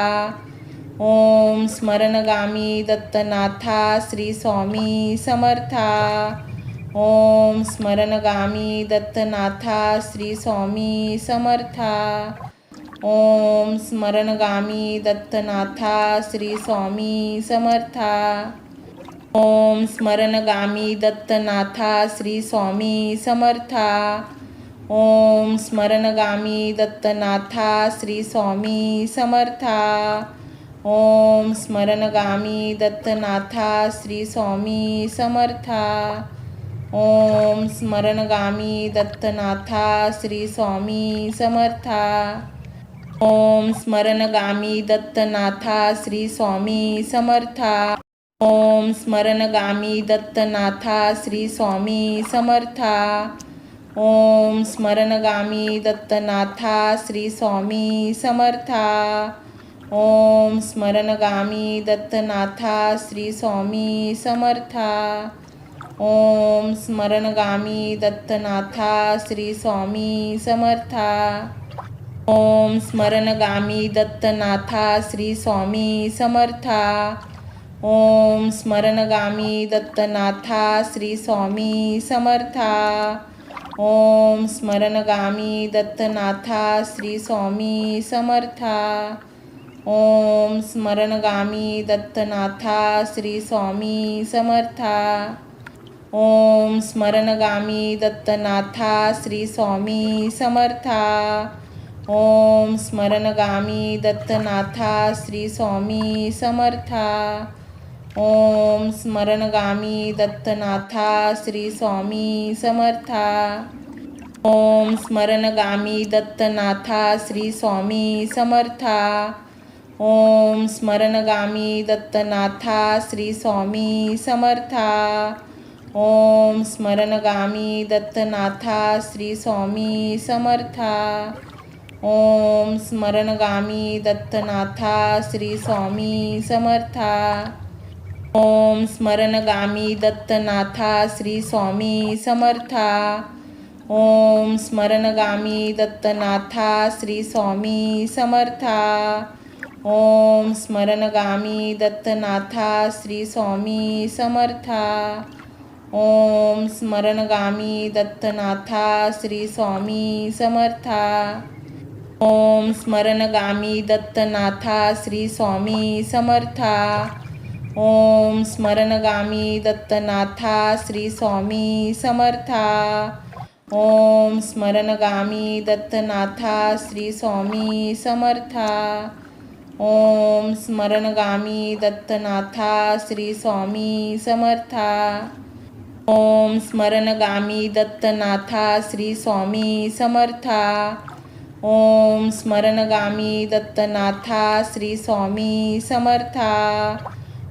ओम स्मरणगामी दत्तनाथा श्री स्वामी समर्था. ओम स्मरणगामी दत्तनाथा श्री स्वामी समर्था. ओम स्मरणगामी दत्तनाथा श्री स्वामी समर्था. ओम स्मरणगामी दत्तनाथा श्री स्वामी समर्था. ओम स्मरणगामी दत्तनाथा श्री स्वामी समर्था. ओम स्मरणगामी दत्तनाथा श्री स्वामी समर्था. ओम स्मरणगामी दत्तनाथा श्री स्वामी समर्था. ओम स्मरणगामी दत्तनाथा श्री स्वामी समर्था. ओम स्मरणगामी दत्तनाथा श्री स्वामी समर्था. ओम स्मरणगामी दत्तनाथा श्री स्वामी समर्था. ओम स्मरणगामी दत्तनाथा श्री स्वामी समर्था. ओम स्मरणगामी दत्तनाथा श्री स्वामी समर्था. ओम स्मरणगामी दत्तनाथा श्री स्वामी समर्था. ओम स्मरणगामी दत्तनाथा श्री स्वामी समर्था. ओम स्मरणगामी दत्तनाथा श्री स्वामी समर्था. ओम स्मरणगामी दत्तनाथा श्री स्वामी समर्था. ओम स्मरणगामी दत्तनाथा श्री स्वामी समर्था. ओम स्मरणगामी दत्तनाथा श्री स्वामी समर्था. ओम स्मरणगामी दत्तनाथा श्री स्वामी समर्था. ओम स्मरणगामी दत्तनाथा श्री स्वामी समर्था. ओम स्मरणगामी दत्तनाथा श्री स्वामी समर्था. ओम स्मरणगामी दत्तनाथा श्री स्वामी समर्था. ओम स्मरणगामी दत्तनाथा श्री स्वामी समर्था. ओम स्मरणगामी दत्तनाथा श्री स्वामी समर्था. ओम स्मरणगामी दत्तनाथा श्री स्वामी समर्था. ओम स्मरणगामी दत्तनाथा श्री स्वामी समर्था. ओम स्मरणगामी दत्तनाथा श्री स्वामी समर्था. ओम स्मरणगामी दत्तनाथा श्री स्वामी समर्था. ओम स्मरणगामी दत्तनाथा श्री स्वामी समर्था. ओम स्मरणगामी दत्तनाथा श्री स्वामी समर्था. ओम स्मरणगामी दत्तनाथा श्री स्वामी समर्था. ओम स्मरणगामी दत्तनाथा श्री स्वामी समर्था. ओम स्मरणगामी दत्तनाथा श्री स्वामी समर्था.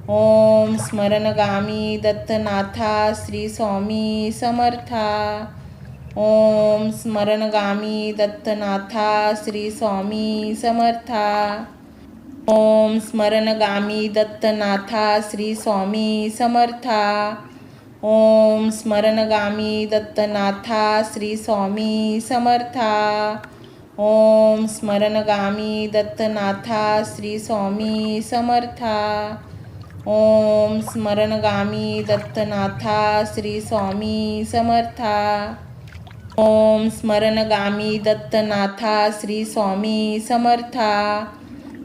ओम स्मरणगामी दत्तनाथा श्री स्वामी समर्था. ओम स्मरणगामी दत्तनाथा श्री स्वामी समर्था. ओम स्मरणगामी दत्तनाथा श्री स्वामी समर्था. ओम स्मरणगामी दत्तनाथा श्री स्वामी समर्था. ओम स्मरणगामी दत्तनाथा श्री स्वामी समर्था. ओम स्मरणगामी दत्तनाथा श्री स्वामी समर्था. ओम स्मरणगामी दत्तनाथा श्री स्वामी समर्था.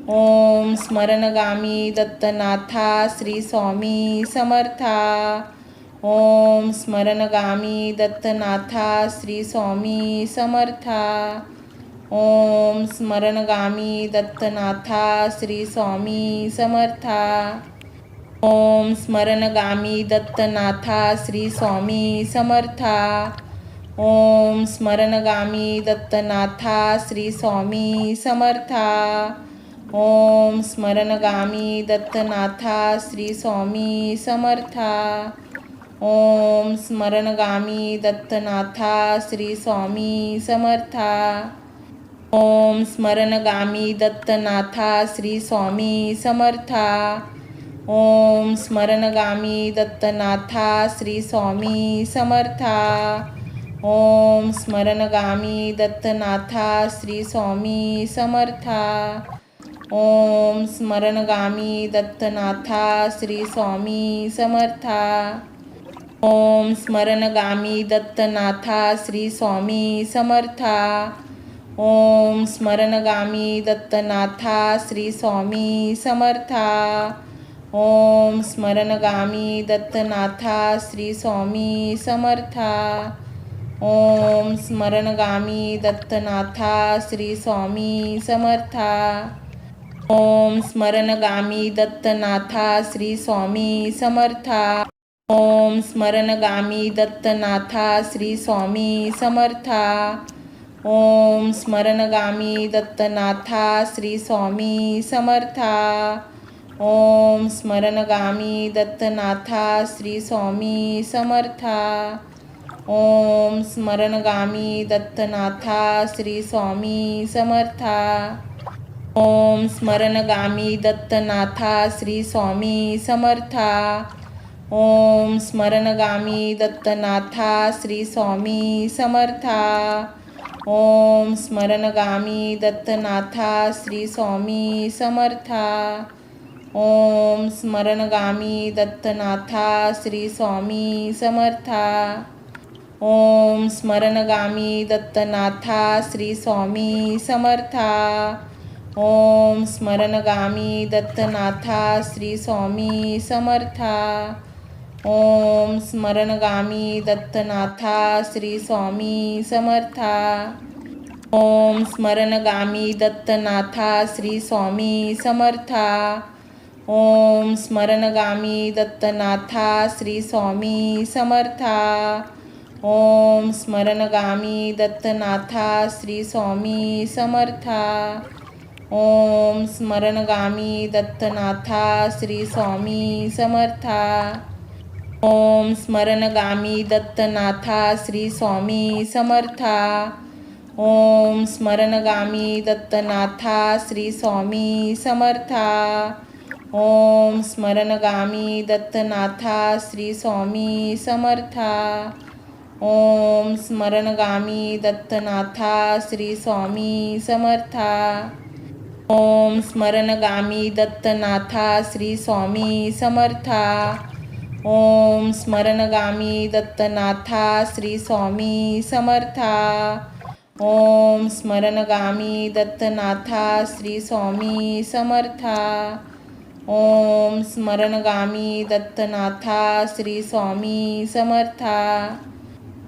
ओम स्मरणगामी दत्तनाथा श्री स्वामी समर्था. ओम स्मरणगामी दत्तनाथा श्री स्वामी समर्था. ओम स्मरणगामी दत्तनाथा श्री स्वामी समर्था. ओम स्मरणगामी दत्तनाथा श्री स्वामी समर्था. ओम स्मरणगामी दत्तनाथा श्री स्वामी समर्था. ओम स्मरणगामी दत्तनाथा श्री स्वामी समर्था. ओम स्मरणगामी दत्तनाथा श्री स्वामी समर्था. ओम स्मरणगामी दत्तनाथा श्री स्वामी समर्था. ओम स्मरणगामी दत्तनाथा श्री स्वामी समर्था. ओम स्मरणगामी दत्तनाथा श्री स्वामी समर्था. ओम स्मरणगामी दत्तनाथा श्री स्वामी समर्था. ओम स्मरणगामी दत्तनाथा श्री स्वामी समर्था. ओम स्मरणगामी दत्तनाथा श्री स्वामी समर्था. ओम स्मरणगामी दत्तनाथा श्री स्वामी समर्था. ओम स्मरणगामी दत्तनाथा श्री स्वामी समर्था. ओम स्मरणगामी दत्तनाथा श्री स्वामी समर्था. ओम स्मरणगामी दत्तनाथा श्री स्वामी समर्था. ओम स्मरणगामी दत्तनाथा श्री स्वामी समर्था. ओम स्मरणगामी दत्तनाथा श्री स्वामी समर्था. ओम स्मरणगामी दत्तनाथा श्री स्वामी समर्था. ओम स्मरणगामी दत्तनाथा श्री स्वामी समर्था. ओम स्मरणगामी दत्तनाथा श्री स्वामी समर्था. ओम स्मरणगामी दत्तनाथा श्री स्वामी समर्था. ओम स्मरणगामी दत्तनाथा श्री स्वामी समर्था. ओम स्मरणगामी दत्तनाथा श्री स्वामी समर्था. ओम स्मरणगामी दत्तनाथा श्री स्वामी समर्था. ओम स्मरणगामी दत्तनाथा श्री स्वामी समर्था. ओम स्मरणगामी दत्तनाथा श्री स्वामी समर्था. ओम स्मरणगामी दत्तनाथा श्री स्वामी समर्था. ओम स्मरणगामी दत्तनाथा श्री स्वामी समर्था. ओम स्मरणगामी दत्तनाथा श्री स्वामी समर्था. ओम स्मरणगामी दत्तनाथा श्री स्वामी समर्था. ओम स्मरणगामी दत्तनाथा श्री स्वामी समर्था. ओम स्मरणगामी दत्तनाथा श्री स्वामी समर्था. ओम स्मरणगामी दत्तनाथा श्री स्वामी समर्था. ओम स्मरणगामी दत्तनाथा श्री स्वामी समर्था. ओम स्मरणगामी दत्तनाथा श्री स्वामी समर्था. ओम स्मरणगामी दत्तनाथा श्री स्वामी समर्था. ओम स्मरणगामी दत्तनाथा श्री स्वामी समर्था.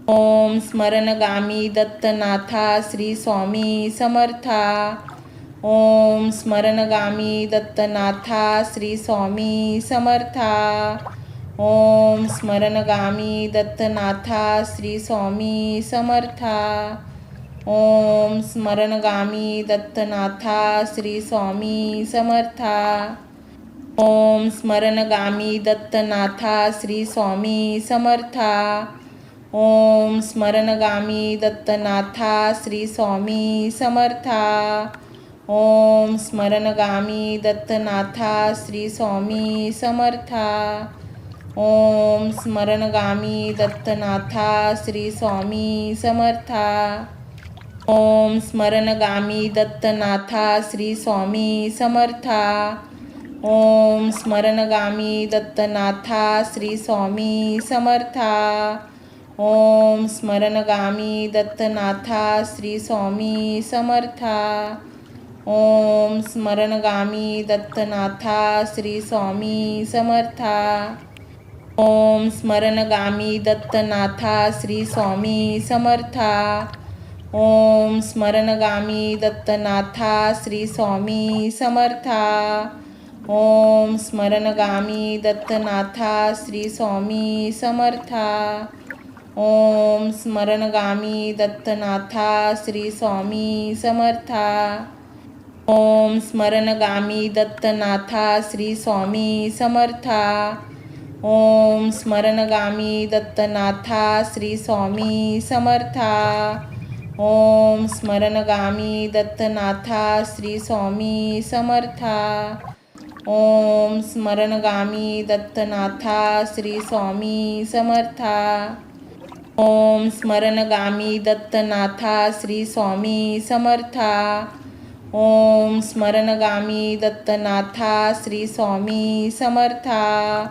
ओम स्मरणगामी दत्तनाथा श्री स्वामी समर्था. ओम स्मरणगामी दत्तनाथा श्री स्वामी समर्था. ओम स्मरणगामी दत्तनाथा श्री स्वामी समर्था. ओम स्मरणगामी दत्तनाथा श्री स्वामी समर्था. ओम स्मरणगामी दत्तनाथा श्री स्वामी समर्था. ओम स्मरणगामी दत्तनाथा श्री स्वामी समर्था. ओम स्मरणगामी दत्तनाथा श्री स्वामी समर्था. ओम स्मरणगामी दत्तनाथा श्री स्वामी समर्था. ओम स्मरणगामी दत्तनाथा श्री स्वामी समर्था. ओम स्मरणगामी दत्तनाथा श्री स्वामी समर्था. ओम स्मरणगामी दत्तनाथा श्री स्वामी समर्था. ओम स्मरणगामी दत्तनाथा श्री स्वामी समर्था. ओम स्मरणगामी दत्तनाथा श्री स्वामी समर्था. ओम स्मरणगामी दत्तनाथा श्री स्वामी समर्था. ओम स्मरणगामी दत्तनाथा श्री स्वामी समर्था. ओम स्मरणगामी दत्तनाथा श्री स्वामी समर्था. ओम स्मरणगामी दत्तनाथा श्री स्वामी समर्था. ओम स्मरणगामी दत्तनाथा श्री स्वामी समर्था. ओम स्मरणगामी दत्तनाथा श्री स्वामी समर्था. ओम स्मरणगामी दत्तनाथा श्री स्वामी समर्था. ओम स्मरणगामी दत्तनाथा श्री स्वामी समर्था. ओम स्मरणगामी दत्तनाथा श्री स्वामी समर्था.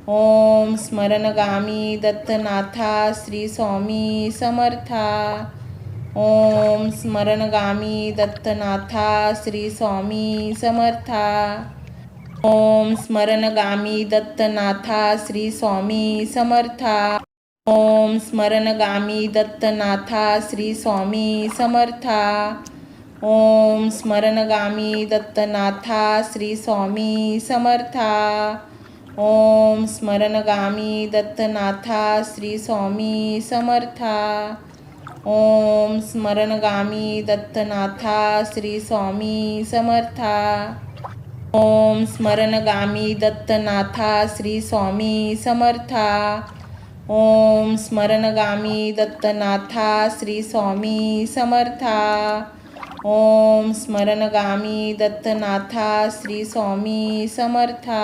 ओम स्मरणगामी दत्तनाथा श्री स्वामी समर्था. ओम स्मरणगामी दत्तनाथा श्री स्वामी समर्था. ओम स्मरणगामी दत्तनाथा श्री स्वामी समर्था. ओम स्मरणगामी दत्तनाथा श्री स्वामी समर्था. ओम स्मरणगामी दत्तनाथा श्री स्वामी समर्था. ओम स्मरणगामी दत्तनाथा श्री स्वामी समर्था. ओम स्मरणगामी दत्तनाथा श्री स्वामी समर्था. ओम स्मरणगामी दत्तनाथा श्री स्वामी समर्था. ओम स्मरणगामी दत्तनाथा श्री स्वामी समर्था. ओम स्मरणगामी दत्तनाथा श्री स्वामी समर्था.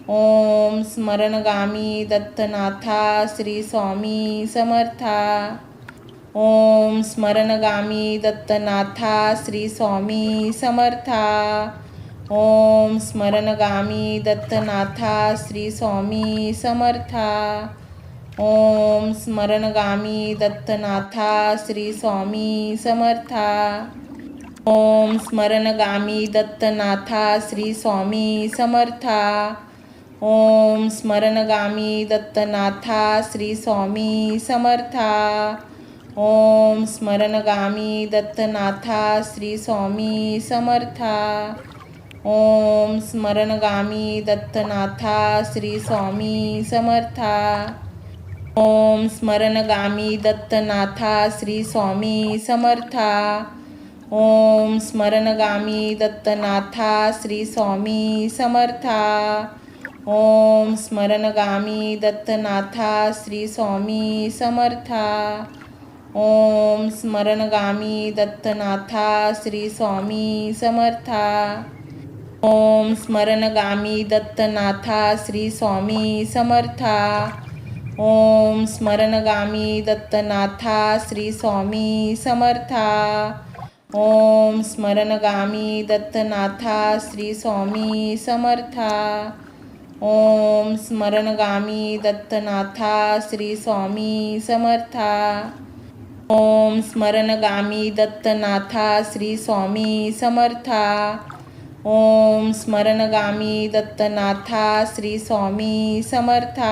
ओम स्मरणगामी दत्तनाथा श्री स्वामी समर्था. ओम स्मरणगामी दत्तनाथा श्री स्वामी समर्था. ओम स्मरणगामी दत्तनाथा श्री स्वामी समर्था. ओम स्मरणगामी दत्तनाथा श्री स्वामी समर्था. ओम स्मरणगामी दत्तनाथा श्री स्वामी समर्था. ओम स्मरणगामी दत्तनाथा श्री स्वामी समर्था. ओम स्मरणगामी दत्तनाथा श्री स्वामी समर्था. ओम स्मरणगामी दत्तनाथा श्री स्वामी समर्था. ओम स्मरणगामी दत्तनाथा श्री स्वामी समर्था. ओम स्मरणगामी दत्तनाथा श्री स्वामी समर्था. ओम स्मरणगामी दत्तनाथा श्री स्वामी समर्था. ओम स्मरणगामी दत्तनाथा श्री स्वामी समर्था. ओम स्मरणगामी दत्तनाथा श्री स्वामी समर्था. ओम स्मरणगामी दत्तनाथा श्री स्वामी समर्था. ओम स्मरणगामी दत्तनाथा श्री स्वामी समर्था. ओम स्मरणगामी दत्तनाथा श्री स्वामी समर्था. ओम स्मरणगामी दत्तनाथा श्री स्वामी समर्था. ओम स्मरणगामी दत्तनाथा श्री स्वामी समर्था.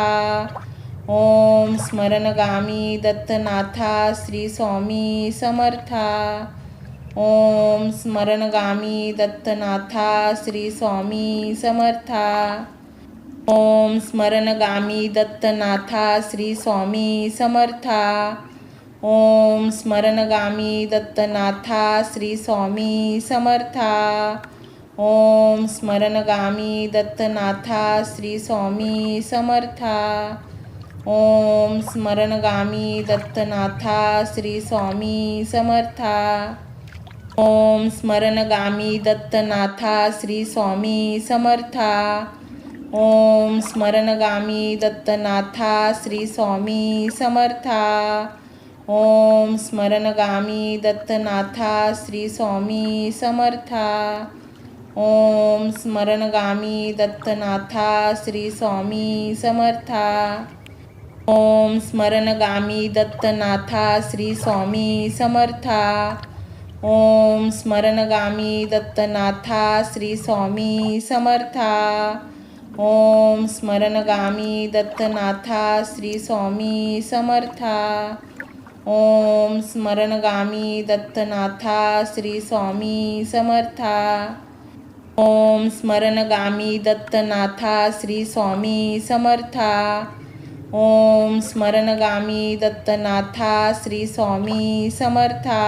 ओम स्मरणगामी दत्तनाथा श्री स्वामी समर्था. ओम स्मरणगामी दत्तनाथा श्री स्वामी समर्था. ओम स्मरणगामी दत्तनाथा श्री स्वामी समर्था. ओम स्मरणगामी दत्तनाथा श्री स्वामी समर्था. ओम स्मरणगामी दत्तनाथा श्री स्वामी समर्था. ओम स्मरणगामी दत्तनाथा श्री स्वामी समर्था. ओम स्मरणगामी दत्तनाथा श्री स्वामी समर्था. ओम स्मरणगामी दत्तनाथा श्री स्वामी समर्था. ओम स्मरणगामी दत्तनाथा श्री स्वामी समर्था. ओम स्मरणगामी दत्तनाथा श्री स्वामी समर्था. ओम स्मरणगामी दत्तनाथा श्री स्वामी समर्था. ओम स्मरणगामी दत्तनाथा श्री स्वामी समर्था. ओम स्मरणगामी दत्तनाथा श्री स्वामी समर्था. ओम स्मरणगामी दत्तनाथा श्री स्वामी समर्था. ओम स्मरणगामी दत्तनाथा श्री स्वामी समर्था. ओम स्मरणगामी दत्तनाथा श्री स्वामी समर्था.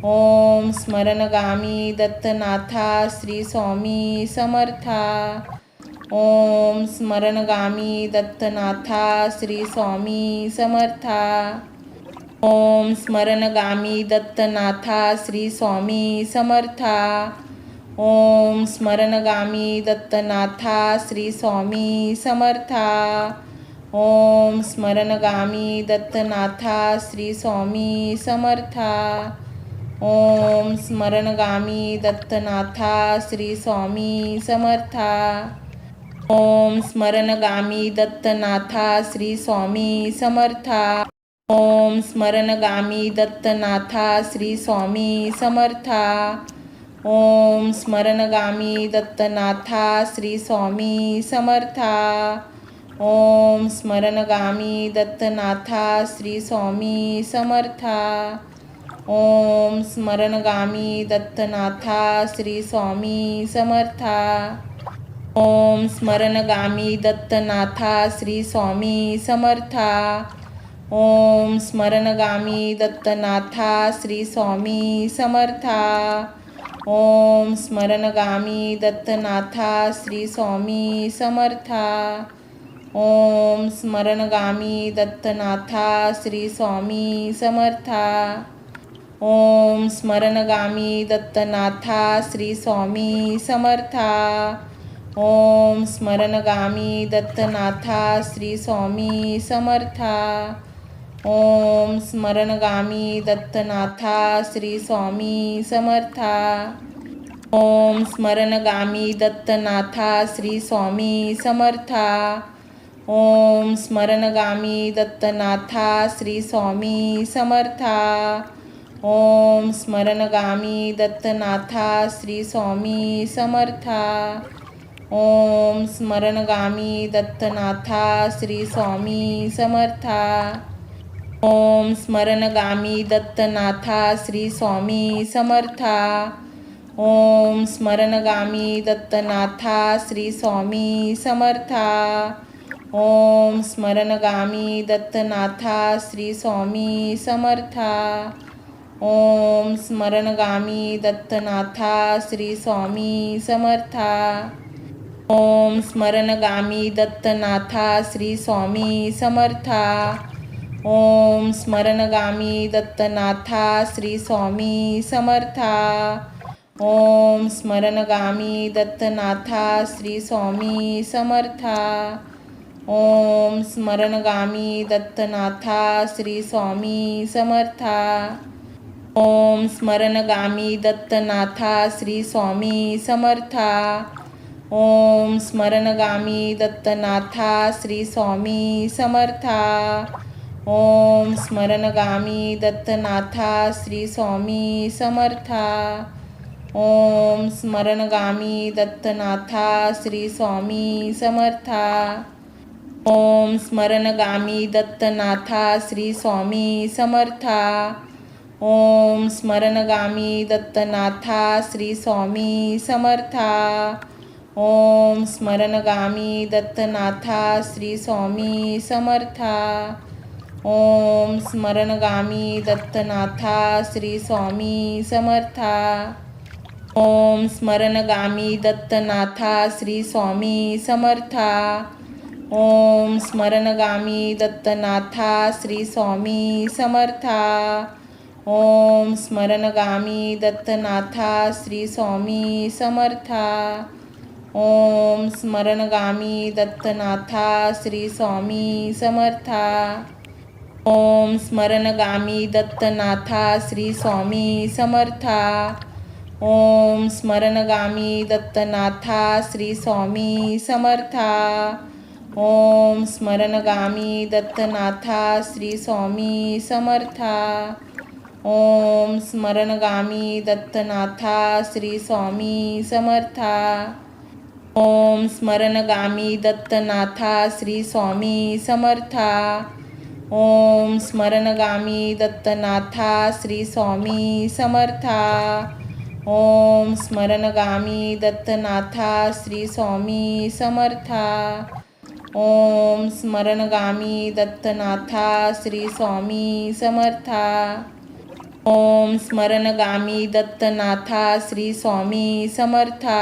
ओम स्मरणगामी दत्तनाथा श्री स्वामी समर्था. ओम स्मरणगामी दत्तनाथा श्री स्वामी समर्था. ओम स्मरणगामी दत्तनाथा श्री स्वामी समर्था. ओम स्मरणगामी दत्तनाथा श्री स्वामी समर्था. ओम स्मरणगामी दत्तनाथा श्री स्वामी समर्था. ओम स्मरणगामी दत्तनाथा श्री स्वामी समर्था. ओम स्मरणगामी दत्तनाथा श्री स्वामी समर्था. ओम स्मरणगामी दत्तनाथा श्री स्वामी समर्था. ओम स्मरणगामी दत्तनाथा श्री स्वामी समर्था. ओम स्मरणगामी दत्तनाथा श्री स्वामी समर्था. ओम स्मरणगामी दत्तनाथा श्री स्वामी समर्था. ओम स्मरणगामी दत्तनाथा श्री स्वामी समर्था. ओम स्मरणगामी दत्तनाथा श्री स्वामी समर्था. ओम स्मरणगामी दत्तनाथा श्री स्वामी समर्था. ओम स्मरणगामी दत्तनाथा श्री स्वामी समर्था. ओम स्मरणगामी दत्तनाथा श्री स्वामी समर्था. ओम स्मरणगामी दत्तनाथा श्री स्वामी समर्था. ओम स्मरणगामी दत्तनाथा श्री स्वामी समर्था. ओम स्मरणगामी दत्तनाथा श्री स्वामी समर्था. ओम स्मरणगामी दत्तनाथा श्री स्वामी समर्था. ओम स्मरणगामी दत्तनाथा श्री स्वामी समर्था. ओम स्मरणगामी दत्तनाथा श्री स्वामी समर्था. ओम स्मरणगामी दत्तनाथा श्री स्वामी समर्था. ओम स्मरणगामी दत्तनाथा श्री स्वामी समर्था. ओम स्मरणगामी दत्तनाथा श्री स्वामी समर्था. ओम स्मरणगामी दत्तनाथा श्री स्वामी समर्था. ओम स्मरणगामी दत्तनाथा श्री स्वामी समर्था. ओम स्मरणगामी दत्तनाथा श्री स्वामी समर्था. ओम स्मरणगामी दत्तनाथा श्री स्वामी समर्था. ओम स्मरणगामी दत्तनाथा श्री स्वामी समर्था. ओम स्मरणगामी दत्तनाथा श्री स्वामी समर्था. ओम स्मरणगामी दत्तनाथा श्री स्वामी समर्था. ओम स्मरणगामी दत्तनाथा श्री स्वामी समर्था. ओम स्मरणगामी दत्तनाथा श्री स्वामी समर्था. ओम स्मरणगामी दत्तनाथा श्री स्वामी समर्था. ओम स्मरणगामी दत्तनाथा श्री स्वामी समर्था. ओम स्मरणगामी दत्तनाथा श्री स्वामी समर्था. ओम स्मरणगामी दत्तनाथा श्री स्वामी समर्था. ओम स्मरणगामी दत्तनाथा श्री स्वामी समर्था. ओम स्मरणगामी दत्तनाथा श्री स्वामी समर्था. ओम स्मरणगामी दत्तनाथा श्री स्वामी समर्था. ओम स्मरणगामी दत्तनाथा श्री स्वामी समर्था. ओम स्मरणगामी दत्तनाथा श्री स्वामी समर्था. ओम स्मरणगामी दत्तनाथा श्री स्वामी समर्था. ओम स्मरणगामी दत्तनाथा श्री स्वामी समर्था. ओम स्मरणगामी दत्तनाथा श्री स्वामी समर्था. ओम स्मरणगामी दत्तनाथा श्री स्वामी समर्था. ओम स्मरणगामी दत्तनाथा श्री स्वामी समर्था. ओम स्मरणगामी दत्तनाथा श्री स्वामी समर्था. ओम स्मरणगामी दत्तनाथा श्री स्वामी समर्था. ओम स्मरणगामी दत्तनाथा श्री स्वामी समर्था.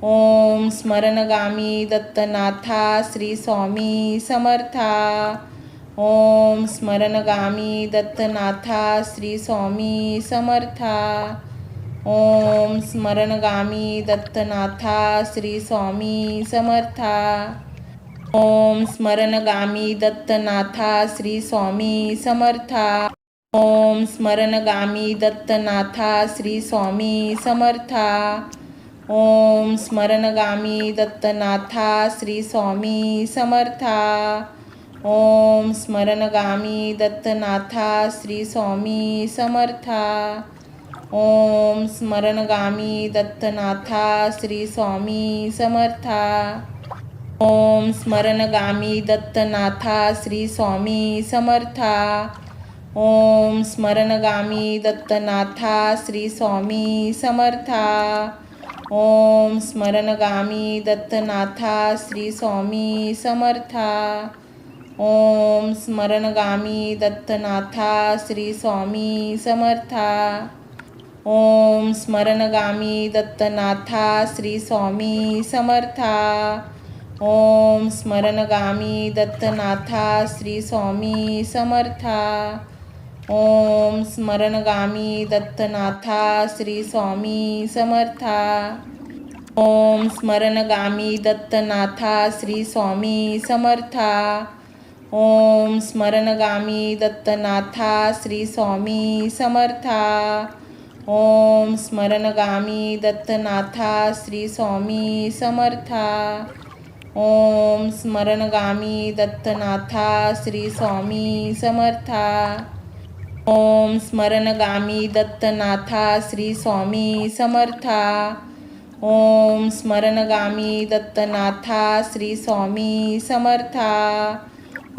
ओम स्मरणगामी दत्तनाथा श्री स्वामी समर्था. ओम स्मरणगामी दत्तनाथा श्री स्वामी समर्था. ओम स्मरणगामी दत्तनाथा श्री स्वामी समर्था. ओम स्मरणगामी दत्तनाथा श्री स्वामी समर्था. ओम स्मरणगामी दत्तनाथा श्री स्वामी समर्था. ओम स्मरणगामी दत्तनाथा श्री स्वामी समर्था. ओम स्मरणगामी दत्तनाथा श्री स्वामी समर्था. ओम स्मरणगामी दत्तनाथा श्री स्वामी समर्था. ओम स्मरणगामी दत्तनाथा श्री स्वामी समर्था. ओम स्मरणगामी दत्तनाथा श्री स्वामी समर्था. ओम स्मरणगामी दत्तनाथा श्री स्वामी समर्था. ओम स्मरणगामी दत्तनाथा श्री स्वामी समर्था. ओम स्मरणगामी दत्तनाथा श्री स्वामी समर्था. ओम स्मरणगामी दत्तनाथा श्री स्वामी समर्था. ओम स्मरणगामी दत्तनाथा श्री स्वामी समर्था. ओम स्मरणगामी दत्तनाथा श्री स्वामी समर्था. ओम स्मरणगामी दत्तनाथा श्री स्वामी समर्था. ओम स्मरणगामी दत्तनाथा श्री स्वामी समर्था. ओम स्मरणगामी दत्तनाथा श्री स्वामी समर्था. ओम स्मरणगामी दत्तनाथा श्री स्वामी समर्था. ओम स्मरणगामी दत्तनाथा श्री स्वामी समर्था.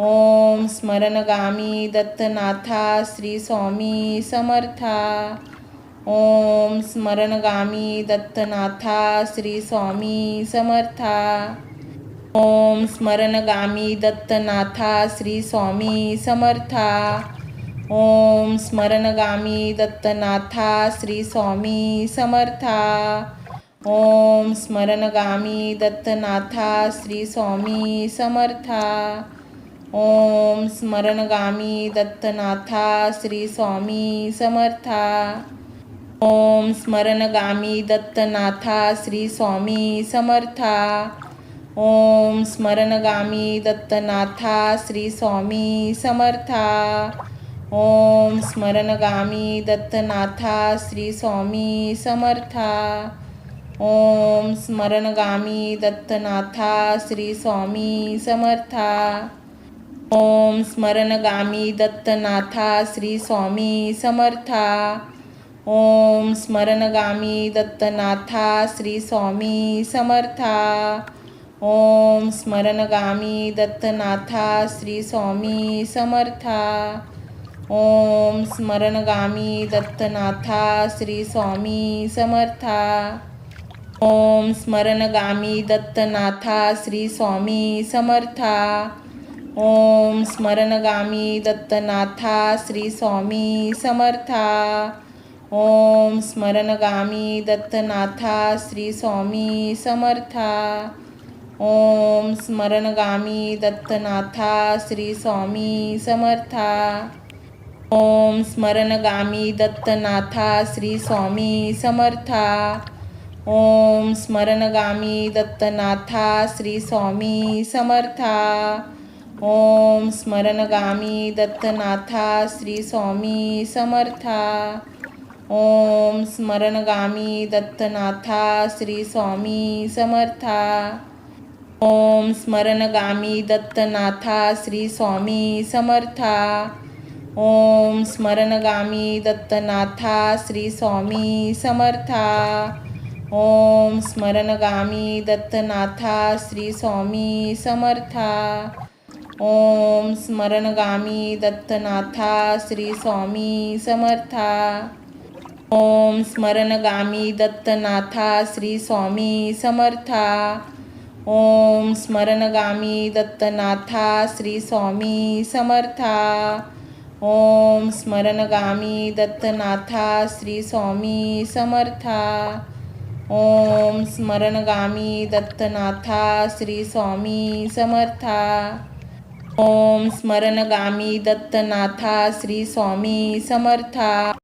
ओम स्मरणगामी दत्तनाथा श्री स्वामी समर्था. ओम स्मरणगामी दत्तनाथा श्री स्वामी समर्था. ओम स्मरणगामी दत्तनाथा श्री स्वामी समर्था. ओम स्मरणगामी दत्तनाथा श्री स्वामी समर्था. ओम स्मरणगामी दत्तनाथा श्री स्वामी समर्था. ओम स्मरणगामी दत्तनाथा श्री स्वामी समर्था. ओम स्मरणगामी दत्तनाथा श्री स्वामी समर्था. ओम स्मरणगामी दत्तनाथा श्री स्वामी समर्था. ओम स्मरणगामी दत्तनाथा श्री स्वामी समर्था. ओम स्मरणगामी दत्तनाथा श्री स्वामी समर्था. ओम स्मरणगामी दत्तनाथा श्री स्वामी समर्था. ओम स्मरणगामी दत्तनाथा श्री स्वामी समर्था. ओम स्मरणगामी दत्तनाथा श्री स्वामी समर्था. ओम स्मरणगामी दत्तनाथा श्री स्वामी समर्था. ओम स्मरणगामी दत्तनाथा श्री स्वामी समर्था. ओम स्मरणगामी दत्तनाथा श्री स्वामी समर्था. ओम स्मरणगामी दत्तनाथा श्री स्वामी समर्था. ओम स्मरणगामी दत्तनाथा श्री स्वामी समर्था. ओम स्मरणगामी दत्तनाथा श्री स्वामी समर्था. ओम स्मरणगामी दत्तनाथा श्री स्वामी समर्था. ओम स्मरणगामी दत्तनाथा श्री स्वामी समर्था. ओम स्मरणगामी दत्तनाथा श्री स्वामी समर्था. ओम स्मरणगामी दत्तनाथा श्री स्वामी समर्था. ओम स्मरणगामी दत्तनाथा श्री स्वामी समर्था. ओम स्मरणगामी दत्तनाथा श्री स्वामी समर्था. ओम स्मरणगामी दत्तनाथा श्री स्वामी समर्था. ओम स्मरणगामी दत्तनाथा श्री स्वामी समर्था. ओम स्मरणगामी दत्तनाथा श्री स्वामी समर्था. ओम स्मरणगामी दत्तनाथा श्री स्वामी समर्था. ओम स्मरणगामी दत्तनाथा श्री स्वामी समर्था. ओम स्मरणगामी दत्तनाथा श्री स्वामी समर्था.